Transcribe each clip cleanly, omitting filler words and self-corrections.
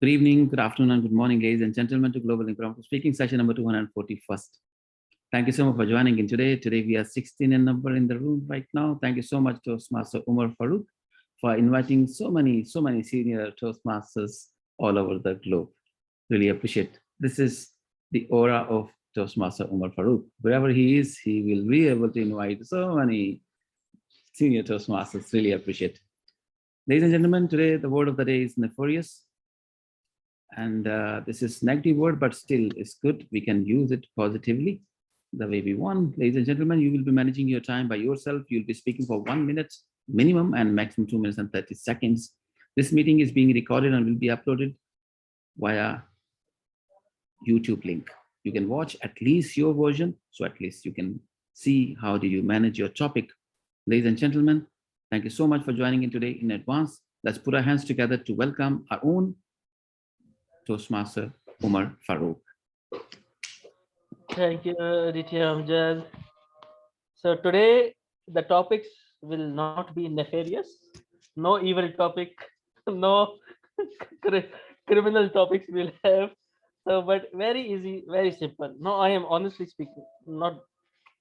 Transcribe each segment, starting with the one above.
Good evening, good afternoon, and good morning, ladies and gentlemen, to Global Impromptu Speaking session number 241st. Thank you so much for joining in today. Today we are 16 in number in the room right now. Thank you so much, Toastmaster Umar Farooq, for inviting so many senior Toastmasters all over the globe. Really appreciate. This is the aura of Toastmaster Umar Farooq. Wherever he is, he will be able to invite so many senior Toastmasters. Really appreciate. Ladies and gentlemen, today the word of the day is nefarious. And this is negative word, but still is good. We can use it positively the way we want. Ladies and gentlemen, you will be managing your time by yourself. You'll be speaking for 1 minute minimum and maximum 2 minutes and 30 seconds. This meeting is being recorded and will be uploaded via YouTube link. You can watch at least your version, so at least you can see how do you manage your topic. Ladies and gentlemen, thank you so much for joining in today in advance. Let's put our hands together to welcome our own Toastmaster Umar Farooq. Thank you, Amjad. So today the topics will not be nefarious, no evil topic, no criminal topics we'll have. So, but very easy, very simple. No, I am honestly speaking, not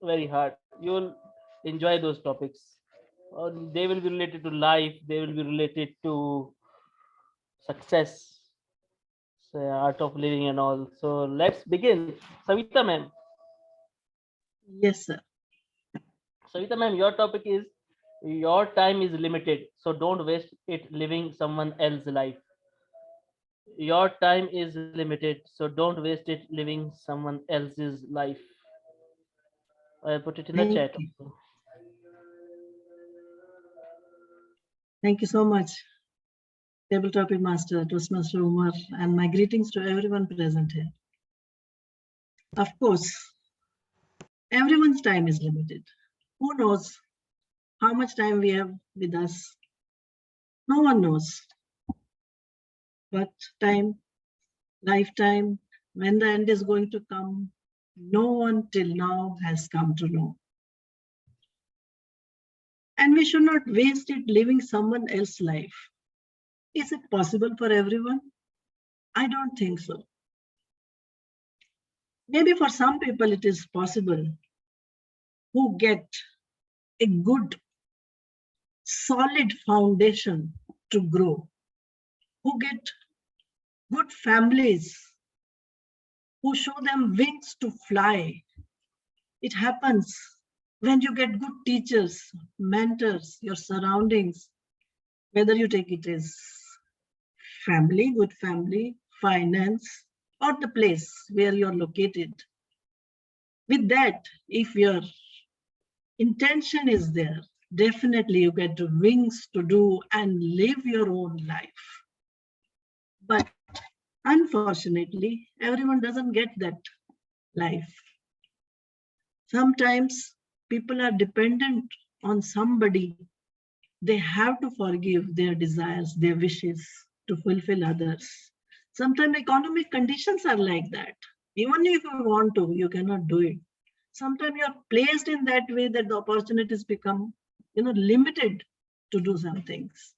very hard. You will enjoy those topics. They will be related to life. They will be related to success, so art of living and all. So let's begin. Savita ma'am. Yes, sir. Savita ma'am, your topic is your time is limited, so don't waste it living someone else's life. Your time is limited, so don't waste it living someone else's life. I put it in the Thank chat. you. Thank you so much, Table Topic Master, Toastmaster Umar, and my greetings to everyone present here. Of course, everyone's time is limited. Who knows how much time we have with us? No one knows. But time, lifetime, when the end is going to come, no one till now has come to know. And we should not waste it living someone else's life. Is it possible for everyone? I don't think so. Maybe for some people it is possible who get a good, solid foundation to grow, who get good families, who show them wings to fly. It happens when you get good teachers, mentors, your surroundings, whether you take it as family, good family, finance, or the place where you're located. With that, if your intention is there, definitely you get the wings to do and live your own life. But unfortunately, everyone doesn't get that life. Sometimes people are dependent on somebody. They have to forgive their desires, their wishes to fulfill others. Sometimes economic conditions are like that. Even if you want to, you cannot do it. Sometimes you are placed in that way that the opportunities become, limited to do some things.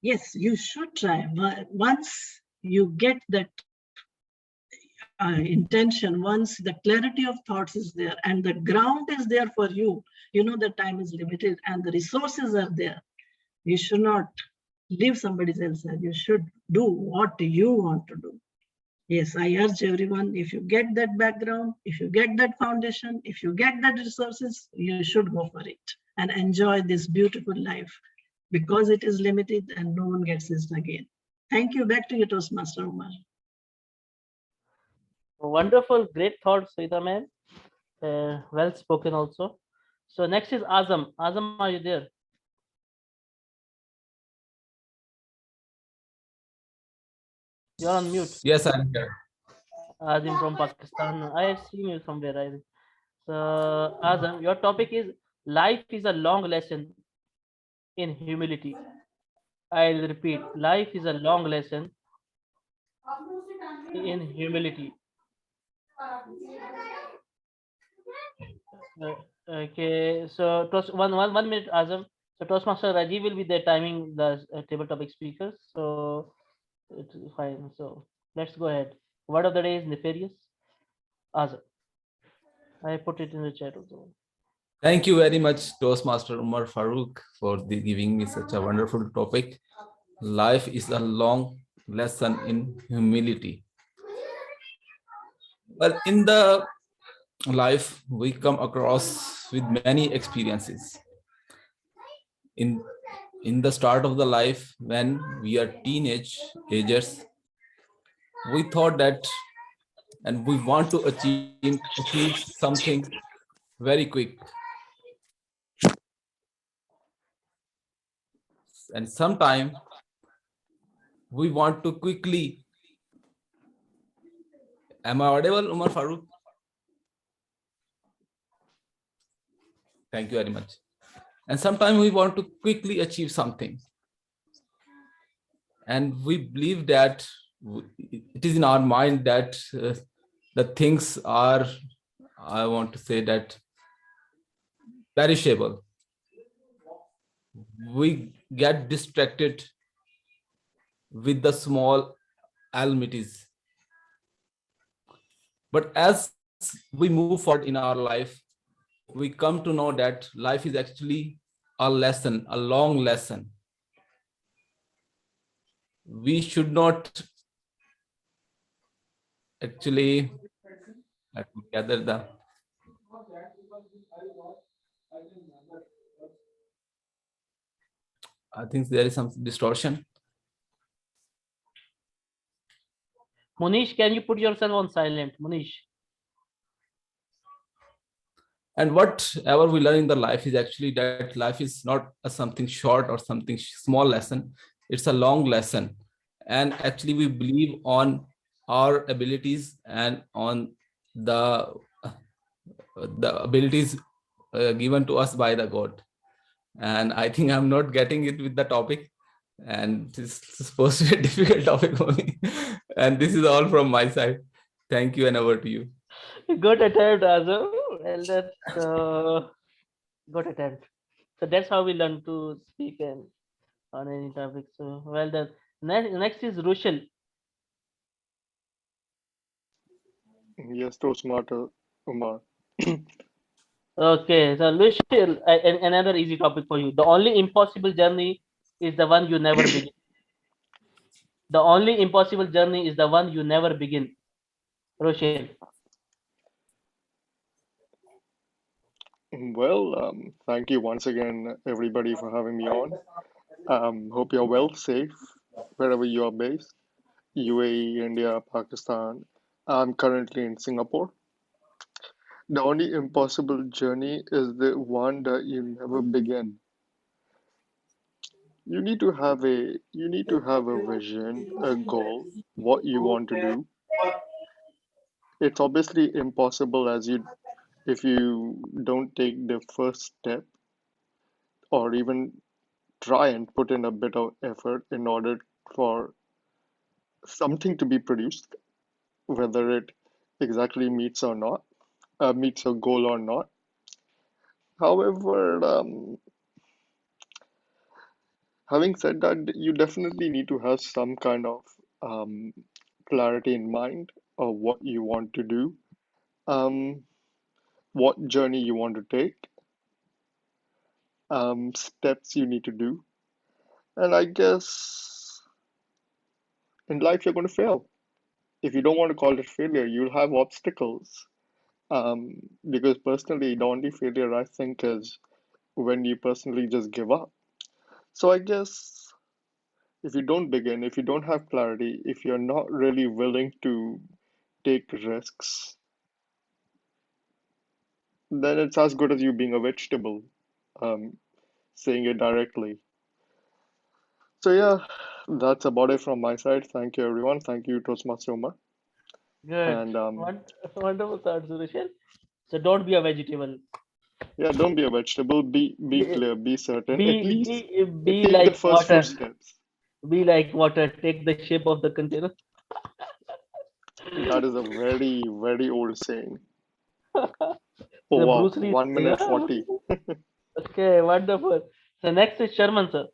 Yes, you should try. Once you get that intention, once the clarity of thoughts is there and the ground is there for you, you know the time is limited and the resources are there. You should not live somebody else's life. You should do what you want to do. Yes, I urge everyone, if you get that background, if you get that foundation, if you get that resources, you should go for it and enjoy this beautiful life because it is limited and no one gets this again. Thank you. Back to you, Toastmaster Umar. Wonderful, great thoughts, Savita ma'am. Well spoken also. So next is Azam. Azam, are you there? You're on mute. Yes, I'm here. Azim from Pakistan. I have seen you somewhere. So Azam, your topic is life is a long lesson in humility. I'll repeat, life is a long lesson in humility. Okay, so one minute, Azam. So Toastmaster Rajiv will be there timing the table topic speakers. So It's fine. So let's go ahead. Word of the day is nefarious. Azar. I put it in the chat also. Thank you very much, Toastmaster Umar Farooq, for giving me such a wonderful topic. Life is a long lesson in humility. Well, in the life, we come across with many experiences. In the start of the life, when we are teenage agers, we thought that and we want to achieve something very quick. And sometime we want to quickly. Am I audible, Umar Farooq? Thank you very much. And sometimes we want to quickly achieve something. And we believe that it is in our mind that the things are, I want to say that, perishable. We get distracted with the small amenities. But as we move forward in our life, we come to know that life is actually a lesson, a long lesson. We should not actually, let me gather the, I think there is some distortion. Munish, can you put yourself on silent? Munish. And whatever we learn in the life is actually that life is not a something short or something small lesson. It's a long lesson. And actually we believe on our abilities and on the abilities given to us by the God. And I think I'm not getting it with the topic. And this is supposed to be a difficult topic for me. And this is all from my side. Thank you and over to you. Good attempt, Azar. Well, that's good attempt. So that's how we learn to speak and on any topic. So well done. Next is Rushil. Yes, Toastmaster Umar. Okay, so Rushil, another easy topic for you. The only impossible journey is the one you never begin. The only impossible journey is the one you never begin. Rushil. Well, thank you once again, everybody, for having me on. Hope you're well, safe, wherever you are based. UAE, India, Pakistan. I'm currently in Singapore. The only impossible journey is the one that you never begin. You need to have a vision, a goal, what you want to do. It's obviously impossible as you if you don't take the first step or even try and put in a bit of effort in order for something to be produced, whether it exactly meets or not, meets a goal or not. However, having said that, you definitely need to have some kind of um, clarity in mind of what you want to do, um, what journey you want to take, steps you need to do. And I guess in life you're going to fail. If you don't want to call it failure, you'll have obstacles. Because personally, the only failure I think is when you personally just give up. So I guess if you don't begin, if you don't have clarity, if you're not really willing to take risks, then it's as good as you being a vegetable, um, saying it directly. So yeah, that's about it from my side. Thank you, everyone. Thank you, Toastmaster Umar. Good. And Wonderful thoughts, Rushil. So don't be a vegetable. yeah, don't be a vegetable. Be Be clear. Be certain. At be least be, be take the like first few water. steps. Be like water. Take the shape of the container. That is a very, very old saying. Oh The wow, Bruce Lee. 1 minute Yeah. 40. Okay, wonderful. So next is Sharman sir.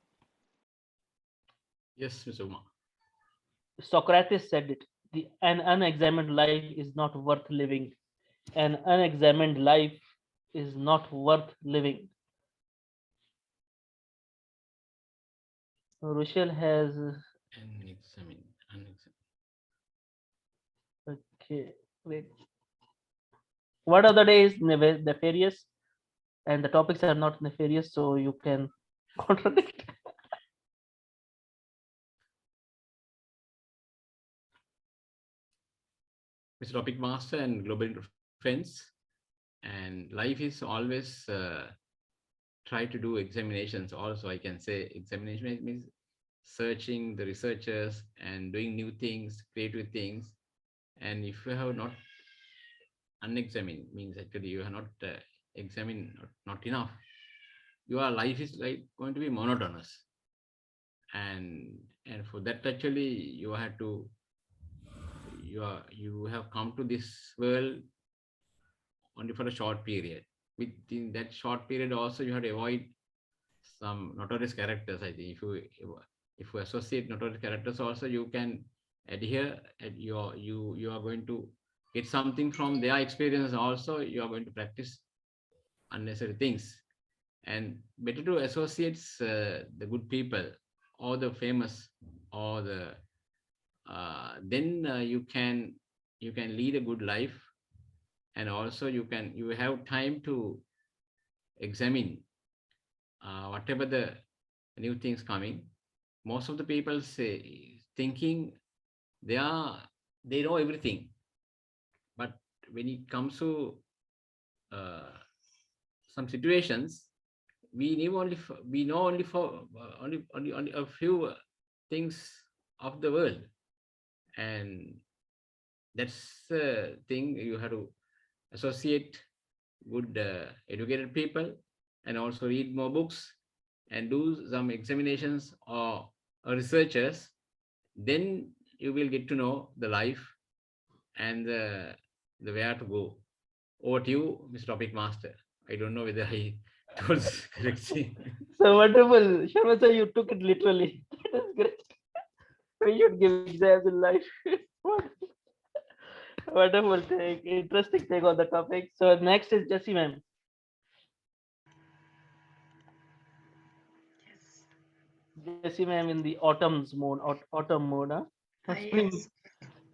Yes, Mr. Umar. Socrates said it. An unexamined life is not worth living. An unexamined life is not worth living. Rochelle has. Okay, wait. What of the day is nefarious, and the topics are not nefarious, so you can contradict. Mr. Topic Master and Global Friends. And life is always try to do examinations. Also, I can say examination means searching the researchers and doing new things, creative things. And if you have not unexamined, means actually you have not examined, not enough, your life is like going to be monotonous. And for that actually you have to you have come to this world only for a short period. Within that short period also you have to avoid some notorious characters. I think if you associate notorious characters also, you can adhere at you are going to get something from their experience. Also you are going to practice unnecessary things, and better to associate the good people or the famous or the then you can lead a good life. And also you have time to examine whatever the new things coming. Most of the people say thinking they know everything, but when it comes to uh, some situations, we know only for only a few things of the world. And that's the thing, you have to associate good educated people, and also read more books and do some examinations or researchers. Then you will get to know the life and the where to go. Over to you, Mr. Topic Master. I don't know whether I told this correctly. So wonderful, Sharma sir, you took it literally. That is great. We should give exams in life. Wonderful take, interesting take on the topic. So next is Jessie ma'am. Jessie ma'am in the autumn's mode, autumn mode. Spring. Yes.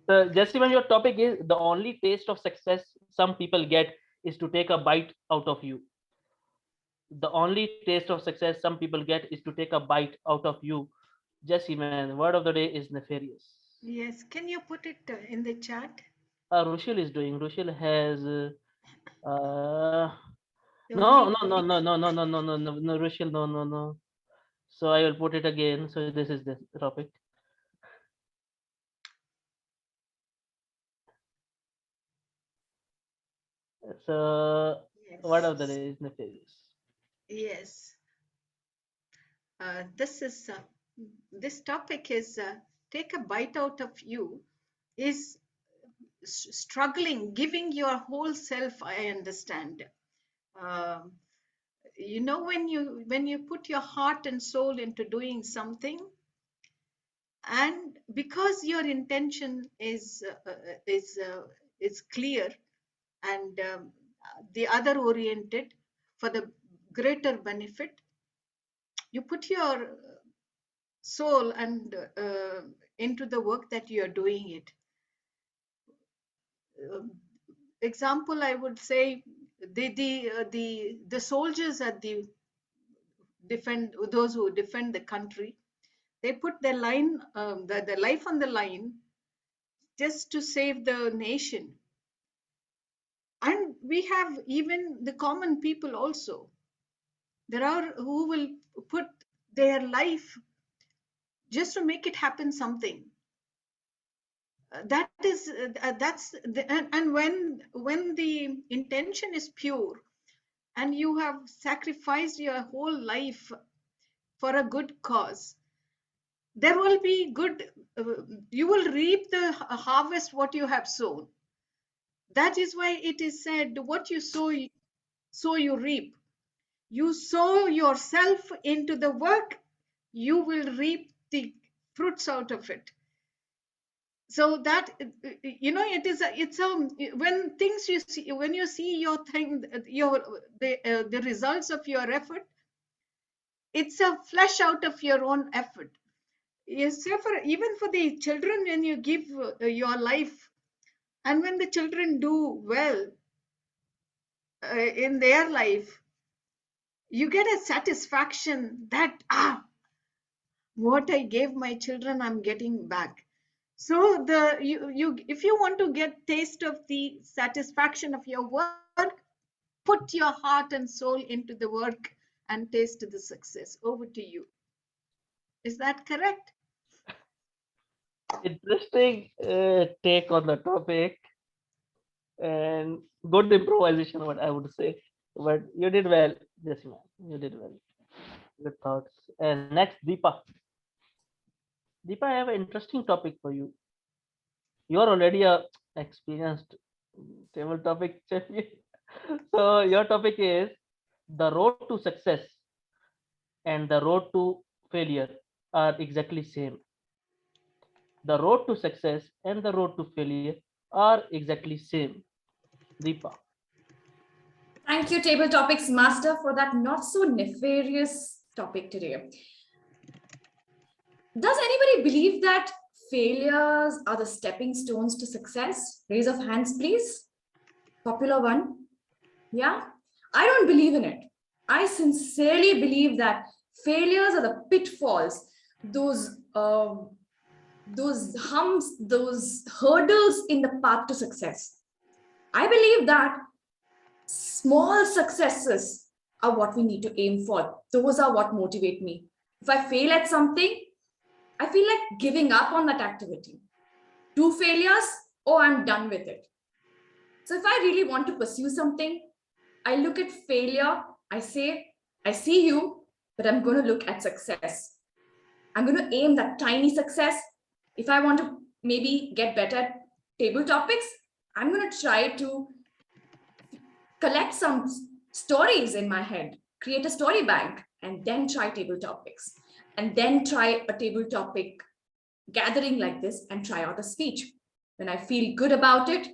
So Jessie ma'am, your topic is the only taste of success some people get is to take a bite out of you. The only taste of success some people get is to take a bite out of you. Jessie man, word of the day is nefarious. Yes. Can you put it in the chat? Rushil is doing. Rushil has. No, Only no, no, no, no, no, no, no, no, no, no, Rushil, no, no, no. So I will put it again. So this is the topic. So word of the Yes. day is nefarious. Yes. This is this topic is take a bite out of you is struggling, giving your whole self. I understand. Um, you know, when you put your heart and soul into doing something, and because your intention is clear and the other oriented for the greater benefit, you put your soul and into the work that you are doing it. Example, I would say the soldiers at the defend, those who defend the country, they put their the life on the line just to save the nation. And we have even the common people also. There are who will put their life just to make it happen something. That is that's the, and when the intention is pure and you have sacrificed your whole life for a good cause, there will be good, you will reap the harvest what you have sown. That is why it is said, what you sow you reap. You sow yourself into the work, you will reap the fruits out of it. So that, it's when things you see, when you see your thing, the results of your effort, it's a flesh out of your own effort. Yes, so even for the children, when you give your life, and when the children do well in their life, you get a satisfaction that what I gave my children, I'm getting back. So you if you want to get taste of the satisfaction of your work, put your heart and soul into the work and taste the success. Over to you. Is that correct? Interesting take on the topic, and good improvisation, what I would say. But you did well, Jasmine. You did well. Good thoughts. And next, Deepa. Deepa, I have an interesting topic for you. You are already a experienced table topic champion. So your topic is the road to success and the road to failure are exactly same. The road to success and the road to failure are exactly same. Deepa. Thank you, Table Topics Master, for that not so nefarious topic today. Does anybody believe that failures are the stepping stones to success? Raise of hands, please. Popular one. Yeah, I don't believe in it. I sincerely believe that failures are the pitfalls, those humps, those hurdles in the path to success. I believe that small successes are what we need to aim for. Those are what motivate me. If I fail at something, I feel like giving up on that activity. 2 failures, oh, I'm done with it. So if I really want to pursue something, I look at failure, I say, I see you, but I'm going to look at success. I'm going to aim that tiny success. If I want to maybe get better at table topics, I'm going to try to collect some stories in my head, create a story bank, and then try table topics. And then try a table topic gathering like this and try out a speech. When I feel good about it,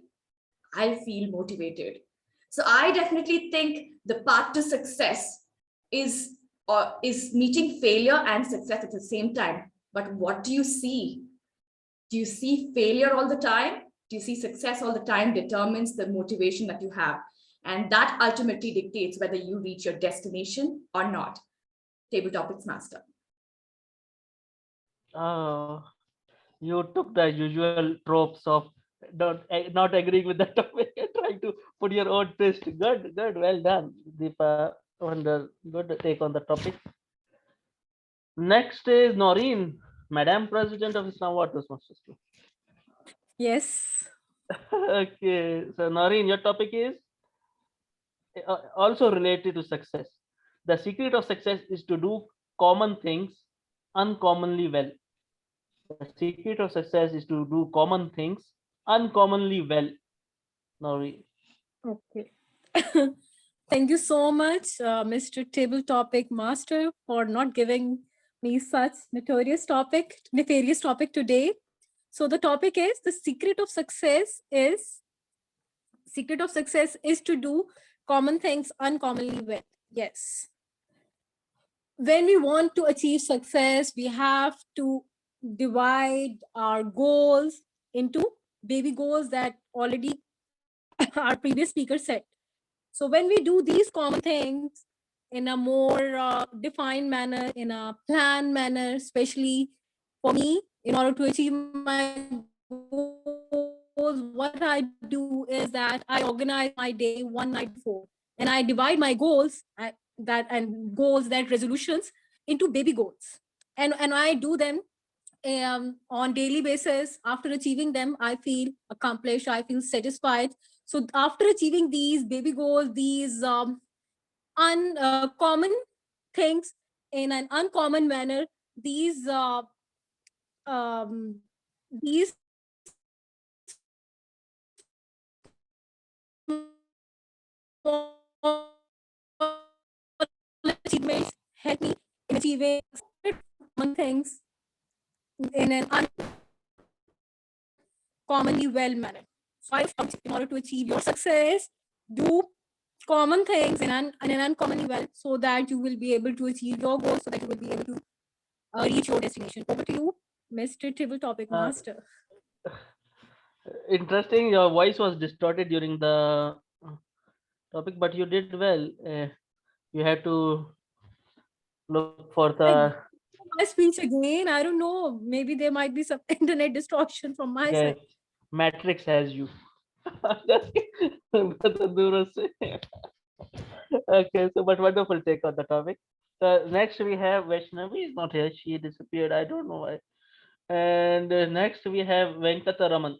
I'll feel motivated. So I definitely think the path to success is meeting failure and success at the same time. But what do you see? Do you see failure all the time? Do you see success all the time? Determines the motivation that you have. And that ultimately dictates whether you reach your destination or not. Table Topics Master. You took the usual tropes of not agreeing with the topic and trying to put your own twist. Good, good, well done, Deepa. Wonder, good take on the topic. Next is Noreen, Madam President of Islam Waters Master School. Yes. Okay, so Noreen, your topic is also related to success. The secret of success is to do common things uncommonly well. The secret of success is to do common things uncommonly well. Noreen. Okay. Thank you so much, Mr. Table Topic Master, for not giving me such nefarious topic today. So the topic is the secret of success is to do common things uncommonly well. Yes. When we want to achieve success, we have to divide our goals into baby goals that already our previous speaker said. So when we do these common things in a more defined manner, in a planned manner, especially for me, in order to achieve my goals, what I do is that I organize my day one night before, and I divide my goals that resolutions into baby goals, and I do them on daily basis. After achieving them, I feel accomplished, I feel satisfied. So after achieving these baby goals, these uncommon things in an uncommon manner, these achievements help me in achieving common things in an commonly well mannered. 5 points in order to achieve your success. Do common things in an uncommonly well, so that you will be able to achieve your goals, so that you will be able to reach your destination. Over to you, Mr. Table Topic Master. Interesting. Your voice was distorted during the topic, but you did well. You had to look for the My speech again. I don't know. Maybe there might be some internet distortion from my yes, side. matrix has you. Just kidding. But the Nuru say- okay, so but wonderful take on the topic. Next we have Vaishnavi is not here. She disappeared. I don't know why. And next we have Venkataraman.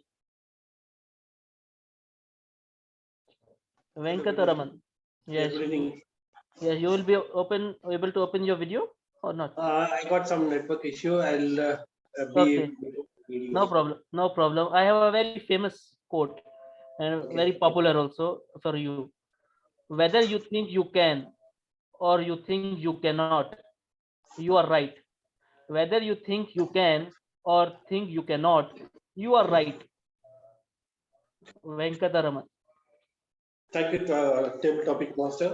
Venkataraman. Yes. Good evening. Yeah, you will be able to open your video or not? I got some network issue. I'll Okay. be. No problem. No problem. I have a very famous quote and Okay. very popular also for you. Whether you think you can or you think you cannot, you are right. Whether you think you can or think you cannot, you are right. Venkataraman. Thank you, Table Topic Master.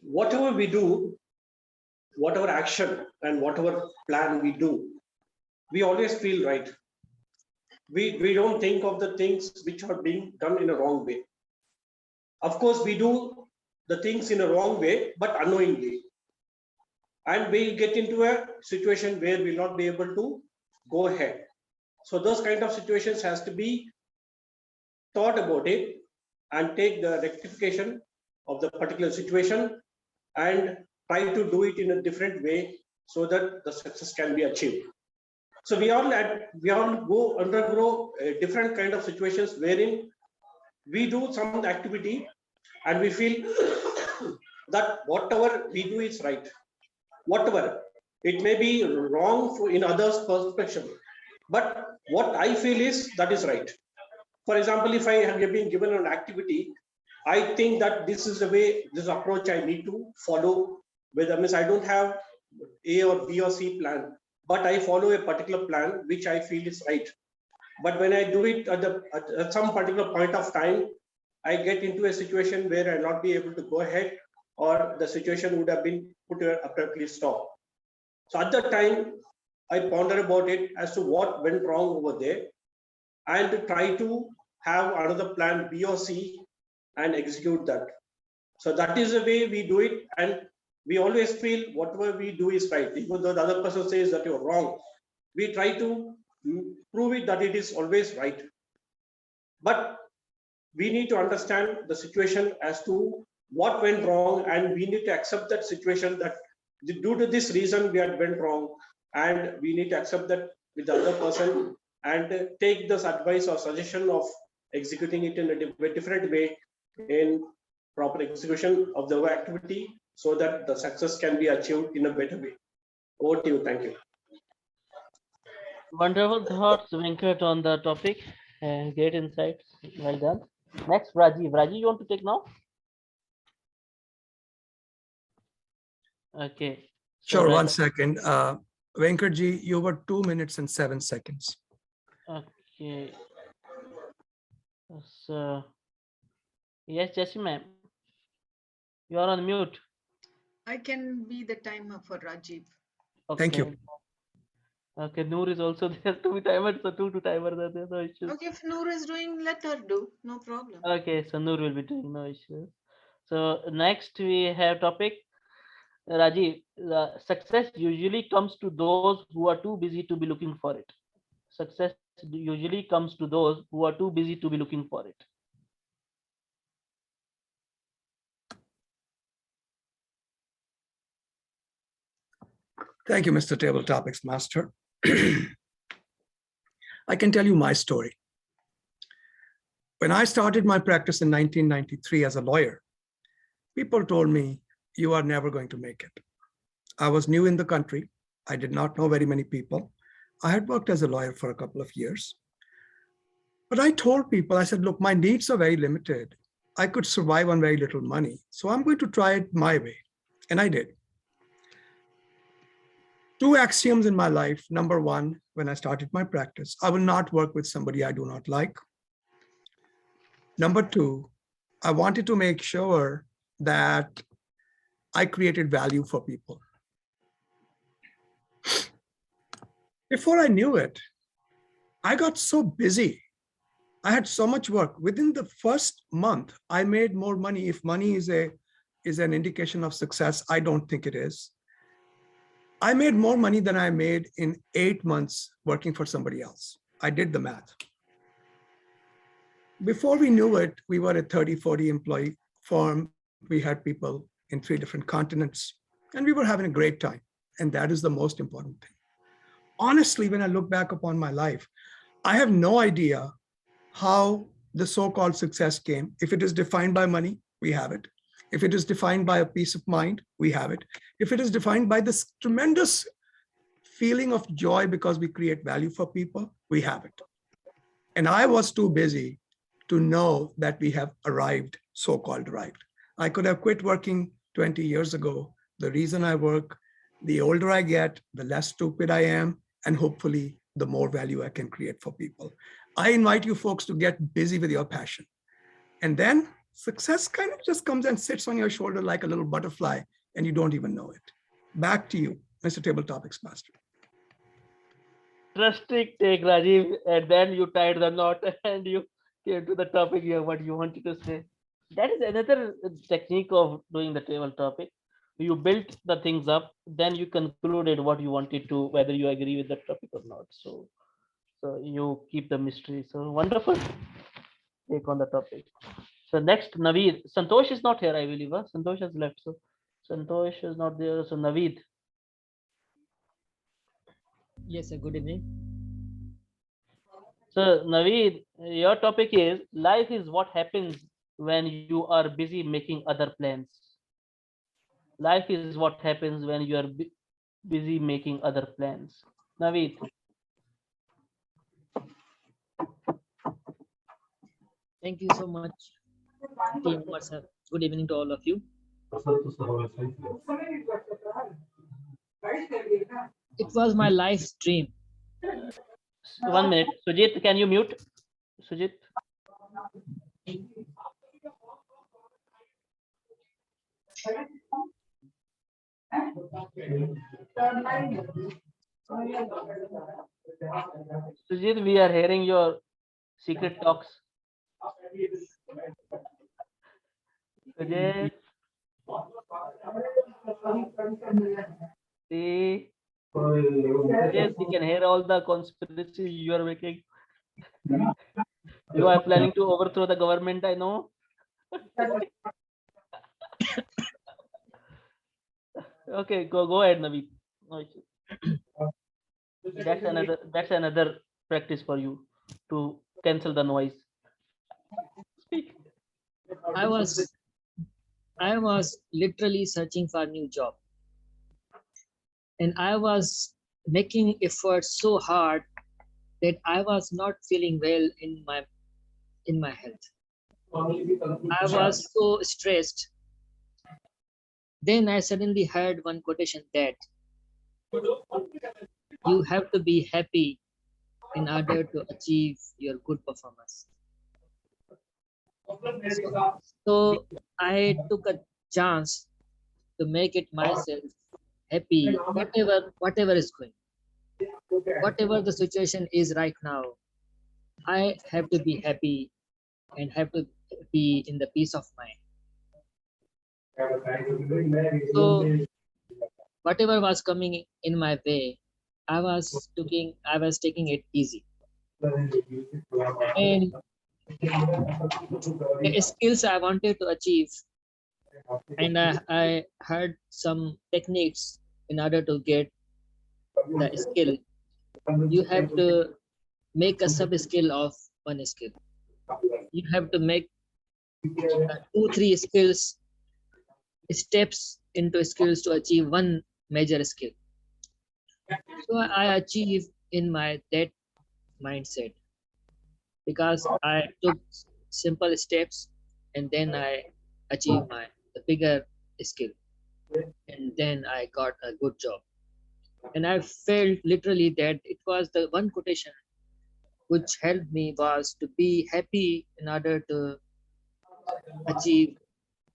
Whatever we do, whatever action and whatever plan we do, we always feel right. We don't think of the things which are being done in a wrong way. Of course, we do the things in a wrong way, but unknowingly. And we'll get into a situation where we'll not be able to go ahead. So those kind of situations has to be thought about it and take the rectification of the particular situation and try to do it in a different way so that the success can be achieved. So we all undergo different kind of situations wherein we do some activity and we feel that whatever we do is right. Whatever it may be wrong in others' perspective, but what I feel is that is right. For example, if I have been given an activity, I think that this is the way, this approach I need to follow. With I don't have A or B or C plan, but I follow a particular plan which I feel is right. But when I do it at some particular point of time, I get into a situation where I'll not be able to go ahead, or the situation would have been put abruptly stop. So at that time, I ponder about it as to what went wrong over there and try to have another plan B or C and execute that. So that is the way we do it, and we always feel whatever we do is right. Even though the other person says that you're wrong, we try to prove it that it is always right. But we need to understand the situation as to what went wrong, and we need to accept that situation, that due to this reason we had went wrong, and we need to accept that with the other person and take this advice or suggestion of executing it in a different way in proper execution of the activity so that the success can be achieved in a better way. Over to you. Thank you. Wonderful thoughts, Venkat, on the topic. Great insights. Well done. Next, Rajiv. Rajiv, you want to take now? Okay. So Sure, 1 second. Venkatji, you were 2 minutes and 7 seconds. Okay. So, yes, Jessie ma'am. You are on mute. I can be the timer for Rajiv. Okay. Thank you. Okay, Noor is also there to be timer, so two timers are there, no issues. Okay, if Noor is doing, let her do, no problem. Okay, so Noor will be doing, no issues. So next we have topic, Rajiv. Success usually comes to those who are too busy to be looking for it. Success usually comes to those who are too busy to be looking for it. Thank you, Mr. Table Topics Master. I can tell you my story. When I started my practice in 1993 as a lawyer, people told me, you are never going to make it. I was new in the country. I did not know very many people. I had worked as a lawyer for a couple of years. But I told people, I said, look, my needs are very limited. I could survive on very little money. So I'm going to try it my way. And I did. Two axioms in my life. Number one, when I started my practice, I will not work with somebody I do not like. Number two, I wanted to make sure that I created value for people. Before I knew it, I got so busy. I had so much work. Within the first month, I made more money. If money is an indication of success, I don't think it is. I made more money than I made in 8 months working for somebody else. I did the math. Before we knew it, we were a 30, 40 employee firm. We had people in 3 different continents, and we were having a great time. And that is the most important thing. Honestly, when I look back upon my life, I have no idea how the so-called success came. If it is defined by money, we have it. If it is defined by a peace of mind, we have it. If it is defined by this tremendous feeling of joy because we create value for people, we have it. And I was too busy to know that we have arrived, so-called arrived. I could have quit working 20 years ago. The reason I work, the older I get, the less stupid I am, and hopefully the more value I can create for people. I invite you folks to get busy with your passion. And then success kind of just comes and sits on your shoulder like a little butterfly, and you don't even know it. Back to you, Mr. Table Topics Master. Interesting take, Rajiv. And then you tied the knot and you came to the topic here, what you wanted to say. That is another technique of doing the table topic. You built the things up, then you concluded what you wanted to, whether you agree with the topic or not. So you keep the mystery. So wonderful take on the topic. So next, Naveed. Santosh is not here, I believe. Huh? Santosh has left. So Santosh is not there. So Naveed. Yes, sir. Good evening. So Naveed, your topic is life is what happens when you are busy making other plans. Life is what happens when you are busy making other plans. Naveed. Thank you so much, team Umar sir. Good evening to all of you. It was my life's dream. 1 minute. Sujit, can you mute? Sujit. Sujit, we are hearing your secret talks. Sujit. See, Sujit, we can hear all the conspiracy you are making. You are planning to overthrow the government, I know. Okay, go ahead, Naveed. No issue. That's another practice for you to cancel the noise. Speak. I was literally searching for a new job, and I was making efforts so hard that I was not feeling well in my health. I was so stressed. Then I suddenly heard one quotation that you have to be happy in order to achieve your good performance. So I took a chance to make it myself happy, whatever is going, whatever the situation is right now. I have to be happy and have to be in the peace of mind. So whatever was coming in my way, I was taking it easy. And the skills I wanted to achieve, and I heard some techniques in order to get the skill. You have to make a sub skill of one skill. You have to make 2-3 skills steps into skills to achieve one major skill. So I achieve in that mindset because I took simple steps and then I achieved the bigger skill, and then I got a good job. And I felt literally that it was the one quotation which helped me was to be happy in order to achieve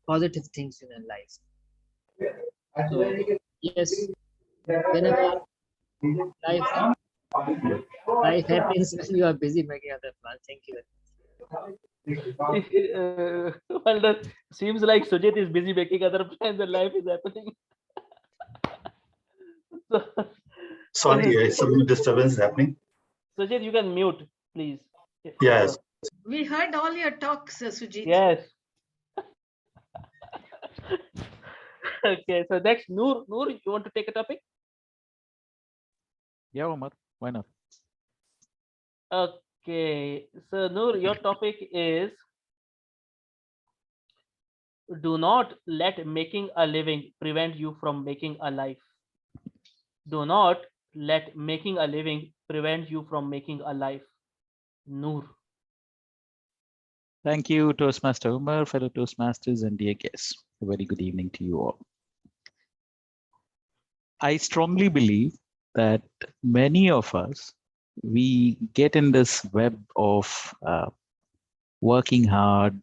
positive things in your life. So yes, whenever life life happens when you are busy making other plans. Thank you. Well, that seems like Sujit is busy making other plans and life is happening. So, Sorry, some disturbance happening. Sujit, you can mute, please. Yes. We heard all your talks, Sujit. Yes. Okay, so next, Noor. Noor, you want to take a topic? Yeah, Omar, why not? Okay, so Noor, your topic is do not let making a living prevent you from making a life. Do not let making a living prevent you from making a life. Noor. Thank you, Toastmaster Umar, fellow Toastmasters, and dear guests. A very good evening to you all. I strongly believe that many of us, we get in this web of working hard,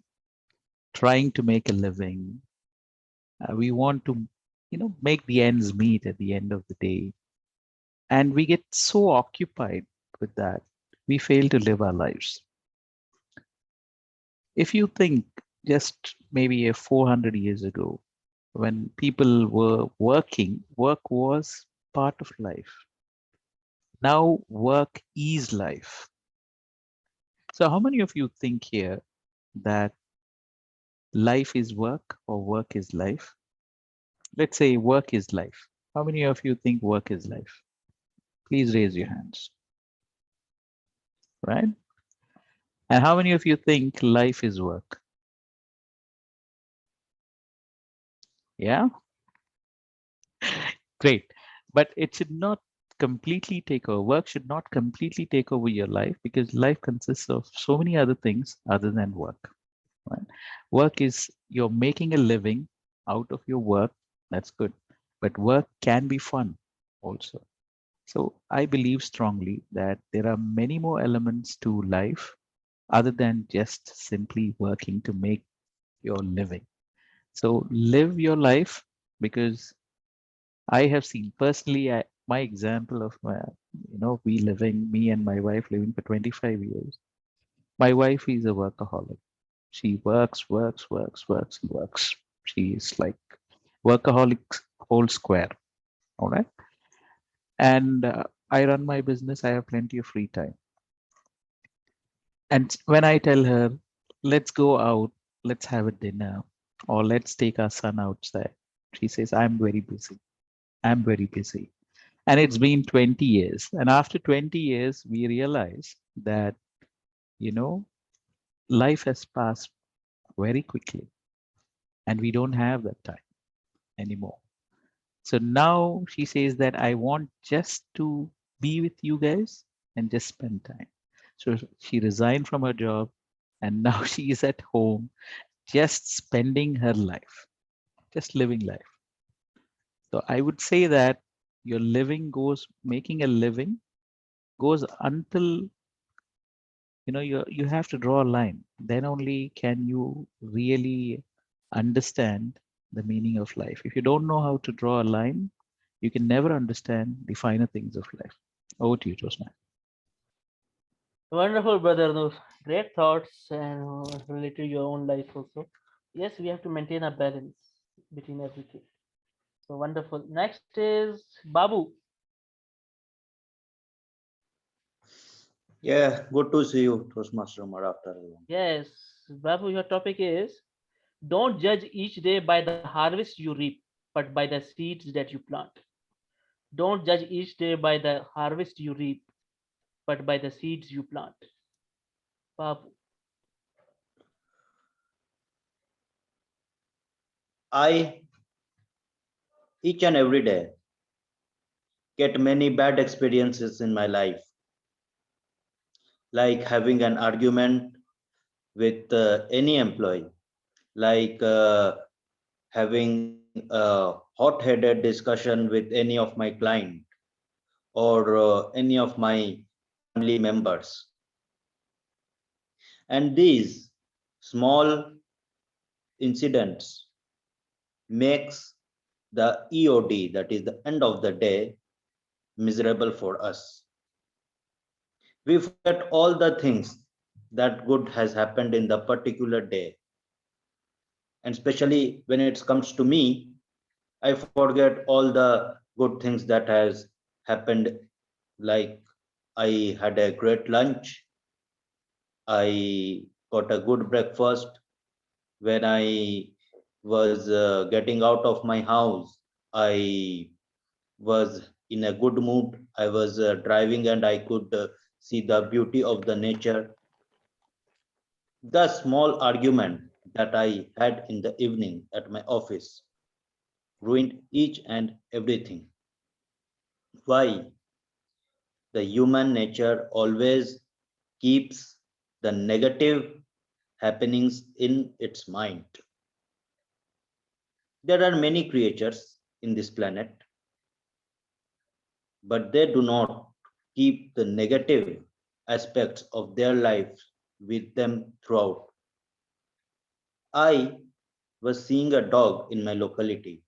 trying to make a living. We want to, make the ends meet at the end of the day. And we get so occupied with that, we fail to live our lives. If you think just maybe 400 years ago, when people were working, work was part of life. Now work is life. So how many of you think here that life is work or work is life? Let's say work is life. How many of you think work is life? Please raise your hands. Right? And how many of you think life is work? Yeah? Great. But it should not completely take over. Work should not completely take over your life because life consists of so many other things other than work. Right? Work is you're making a living out of your work. That's good. But work can be fun also. So I believe strongly that there are many more elements to life other than just simply working to make your living. So live your life because I have seen personally, my example of me and my wife living for 25 years. My wife is a workaholic. She works, works, works, works, and works. She is like workaholic whole square. All right. And I run my business. I have plenty of free time. And when I tell her, let's go out, let's have a dinner, or let's take our son outside, she says, I'm very busy. I'm very busy. And it's been 20 years. And after 20 years, we realize that, life has passed very quickly and we don't have that time anymore. So now she says that I want just to be with you guys and just spend time. So she resigned from her job and now she is at home just spending her life, just living life. So I would say that your living goes, making a living goes until you have to draw a line. Then only can you really understand the meaning of life. If you don't know how to draw a line, you can never understand the finer things of life. Over to you, Josman. Wonderful, brother Noor. Great thoughts and related to your own life also. Yes, we have to maintain a balance between everything. So wonderful. Next is Babu. Yeah, good to see you, Toastmaster Umar, after a long. Yes, Babu, your topic is don't judge each day by the harvest you reap, but by the seeds that you plant. Don't judge each day by the harvest you reap, but by the seeds you plant. Babu. I, each and every day, get many bad experiences in my life, like having an argument with any employee, like having a hot-headed discussion with any of my client, or any of my family members. And these small incidents makes the EOD, that is the end of the day, miserable for us. We forget all the things that good has happened in the particular day. And especially when it comes to me, I forget all the good things that has happened. Like I had a great lunch, I got a good breakfast. When I was getting out of my house, I was in a good mood. I was driving and I could see the beauty of the nature. The small argument that I had in the evening at my office ruined each and everything. Why? The human nature always keeps the negative happenings in its mind. There are many creatures in this planet, but they do not keep the negative aspects of their life with them throughout. I was seeing a dog in my locality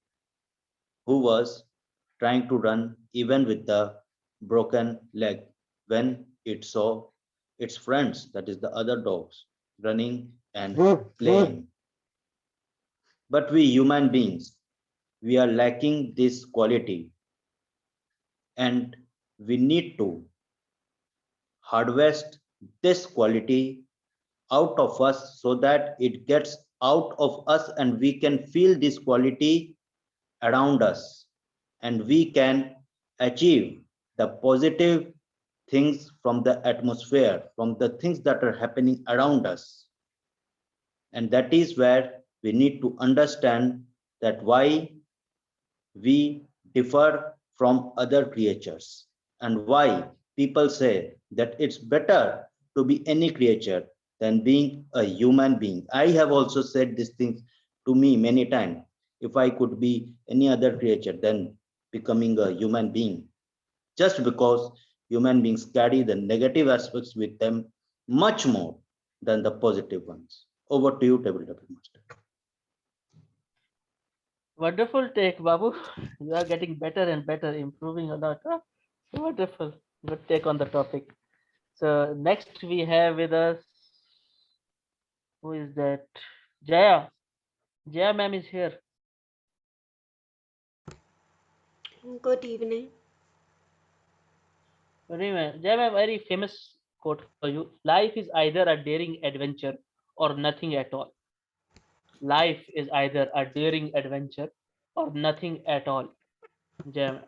who was trying to run even with the broken leg when it saw its friends, that is the other dogs, running and playing. But we human beings, we are lacking this quality, and we need to harvest this quality out of us so that it gets out of us and we can feel this quality around us, and we can achieve the positive things from the atmosphere, from the things that are happening around us. And that is where we need to understand that why we differ from other creatures and why people say that it's better to be any creature than being a human being. I have also said these things to me many times. If I could be any other creature than becoming a human being, just because human beings carry the negative aspects with them much more than the positive ones. Over to you, tabletop master. Wonderful take, Babu. You are getting better and better, improving a lot. Huh? Wonderful. Good take on the topic. So next we have with us, who is that? Jaya. Jaya ma'am is here. Good evening. Jaya ma'am, very famous quote for you. Life is either a daring adventure or nothing at all. Life is either a daring adventure or nothing at all. Jaya ma'am.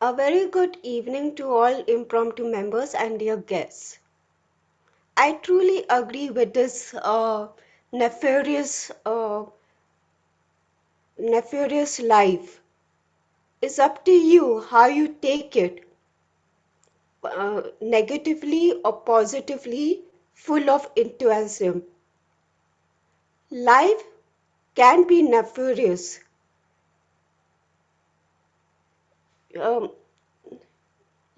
A very good evening to all impromptu members and dear guests. I truly agree with this nefarious, nefarious life. It's up to you how you take it, negatively or positively, full of enthusiasm. Life can be nefarious. Um,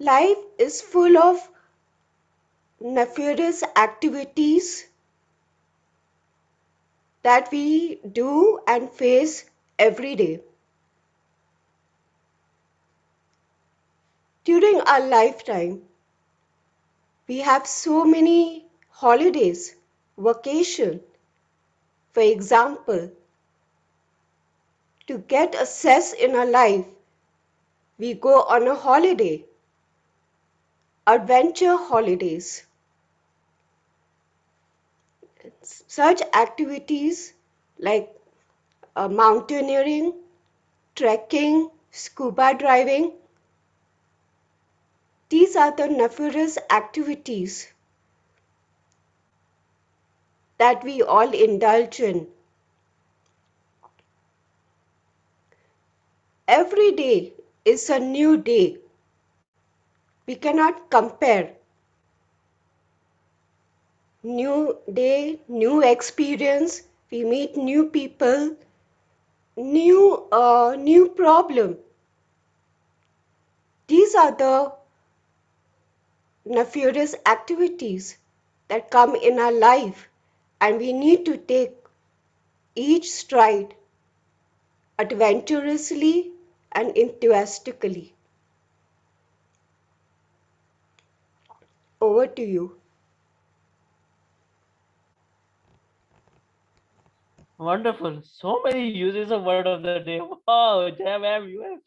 Life is full of nefarious activities that we do and face every day. During our lifetime, we have so many holidays, vacation. For example, to get a success in our life, we go on a holiday, adventure holidays. Such activities like mountaineering, trekking, scuba diving, these are the nefarious activities that we all indulge in. Every day is a new day. We cannot compare. New day, new experience, we meet new people, new problem. These are the nefarious activities that come in our life, and we need to take each stride adventurously and enthusiastically. Over to you. Wonderful. So many uses of word of the day. Wow, Jam, you have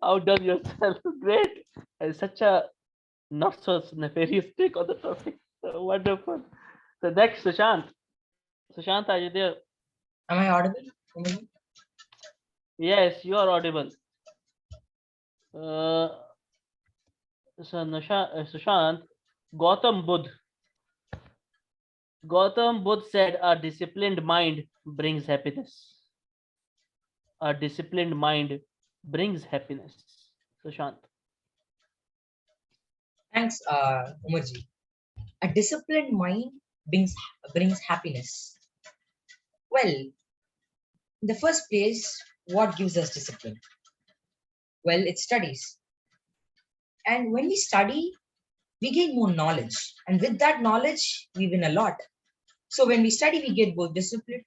outdone yourself. Great. And such a not so nefarious take on the topic. Wonderful. The next, Sushant. Sushant, are you there? Am I audible? Yes, you are audible. Sushant, Gautam Budh. Gautam Budh said, "A disciplined mind brings happiness. A disciplined mind brings happiness." Sushant. Thanks, Umarji. A disciplined mind brings happiness. Well, in the first place, what gives us discipline? Well, it's studies. And when we study, we gain more knowledge. And with that knowledge, we win a lot. So when we study, we get both discipline.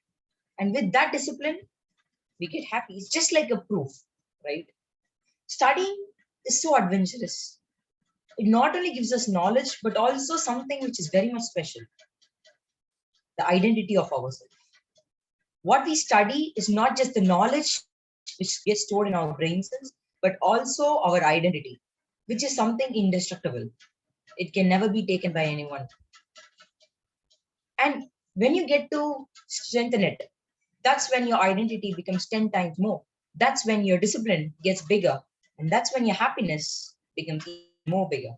And with that discipline, we get happy. It's just like a proof, right? Studying is so adventurous. It not only gives us knowledge, but also something which is very much special, the identity of ourselves. What we study is not just the knowledge which gets stored in our brain cells, but also our identity, which is something indestructible. It can never be taken by anyone. And when you get to strengthen it, that's when your identity becomes 10 times more. That's when your discipline gets bigger. And that's when your happiness becomes even more bigger.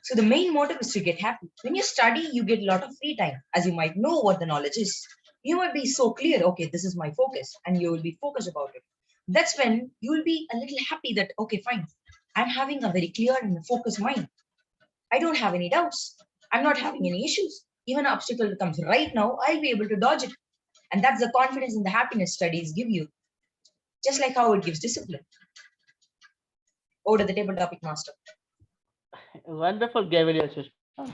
So the main motive is to get happy. When you study, you get a lot of free time, as you might know what the knowledge is. You might be so clear, okay, this is my focus, and you will be focused about it. That's when you will be a little happy that, okay, fine, I'm having a very clear and focused mind. I don't have any doubts. I'm not having any issues. Even an obstacle that comes right now, I'll be able to dodge it. And that's the confidence and the happiness studies give you, just like how it gives discipline. Over to the table topic master. Wonderful, Gabriel. Sushant.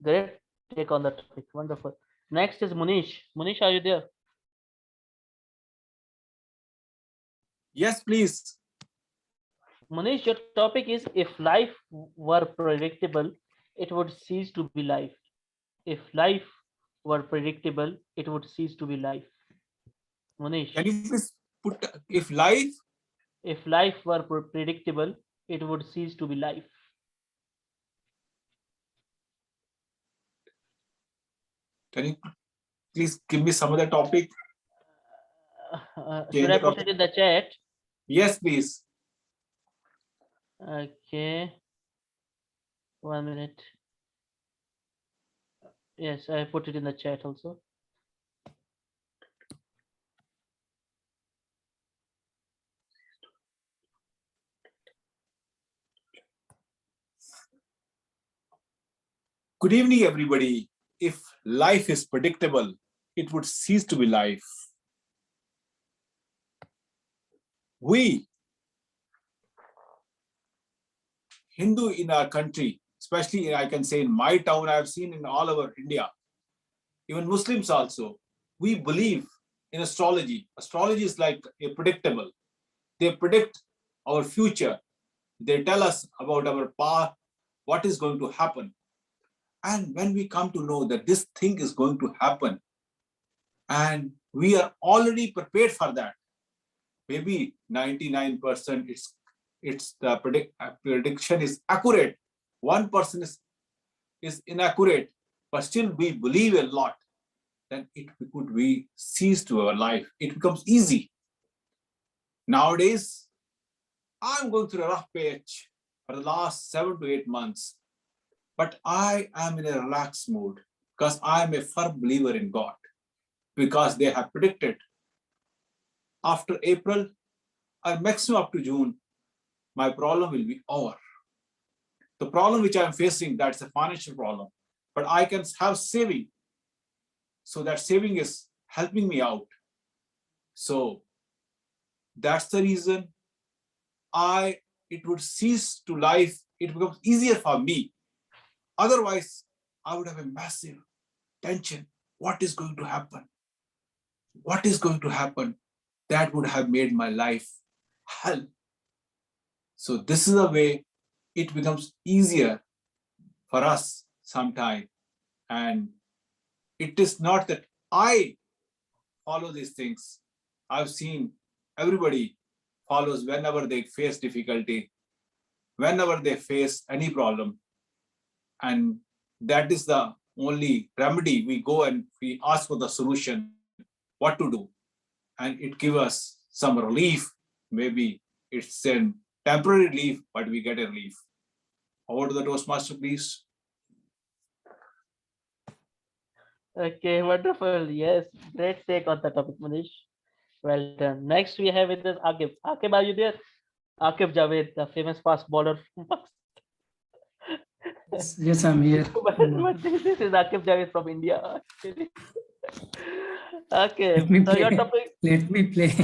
Great take on the topic. Wonderful. Next is Munish. Munish, are you there? Yes, please. Munish, your topic is, if life were predictable, it would cease to be life. If life were predictable, it would cease to be life. Munish. Can you please put if life were predictable, it would cease to be life. Can you please give me some other topic? Should I put it in the chat? Yes, please. Okay. 1 minute. Yes, I put it in the chat also. Good evening, everybody. If life is predictable, it would cease to be life. We, Hindu in our country, especially I can say in my town, I've seen in all over India, even Muslims also, we believe in astrology. Astrology is like a predictable. They predict our future. They tell us about our past, what is going to happen. And when we come to know that this thing is going to happen, and we are already prepared for that, maybe 99% it's the prediction is accurate, 1% is inaccurate, but still we believe a lot, then it could be cease to our life. It becomes easy. Nowadays, I'm going through a rough patch for the last 7 to 8 months, but I am in a relaxed mood because I am a firm believer in God, because they have predicted after April or maximum up to June, my problem will be over. The problem which I'm facing, that's a financial problem, but I can have saving. So that saving is helping me out. So that's the reason I it would cease to life. It becomes easier for me. Otherwise, I would have a massive tension. What is going to happen? What is going to happen? That would have made my life hell. So this is the way it becomes easier for us sometime. And it is not that I follow these things. I've seen everybody follows whenever they face difficulty, whenever they face any problem. And that is the only remedy. We go and we ask for the solution, what to do. And it gives us some relief. Maybe it's a temporary relief, but we get a relief. Over to the Toastmaster, please. Okay, wonderful. Yes, great take on the topic, Manish. Well done. Next, we have with us Akib. Akib, are you there? Akib Javed, the famous fast bowler. Yes, I'm here. But this is Akib Javed from India. Okay, Let me so your play. topic. Let me play.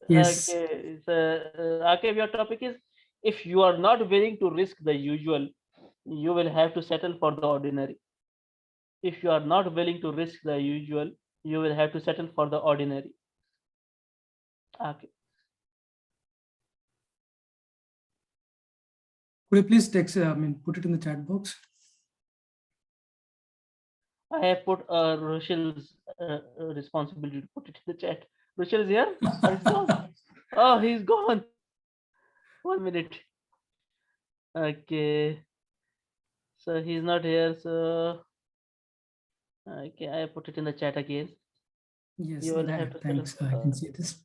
Yes. Okay, so Akib, your topic is, if you are not willing to risk the usual, you will have to settle for the ordinary. If you are not willing to risk the usual, you will have to settle for the ordinary. Okay. Could you please put it in the chat box? I have put Rochel's responsibility to put it in the chat. Rochelle is here? Or he's gone? Oh, he's gone. 1 minute. Okay. So he's not here. So okay, I put it in the chat again. Yes, You will have to thanks. settle. I can see this.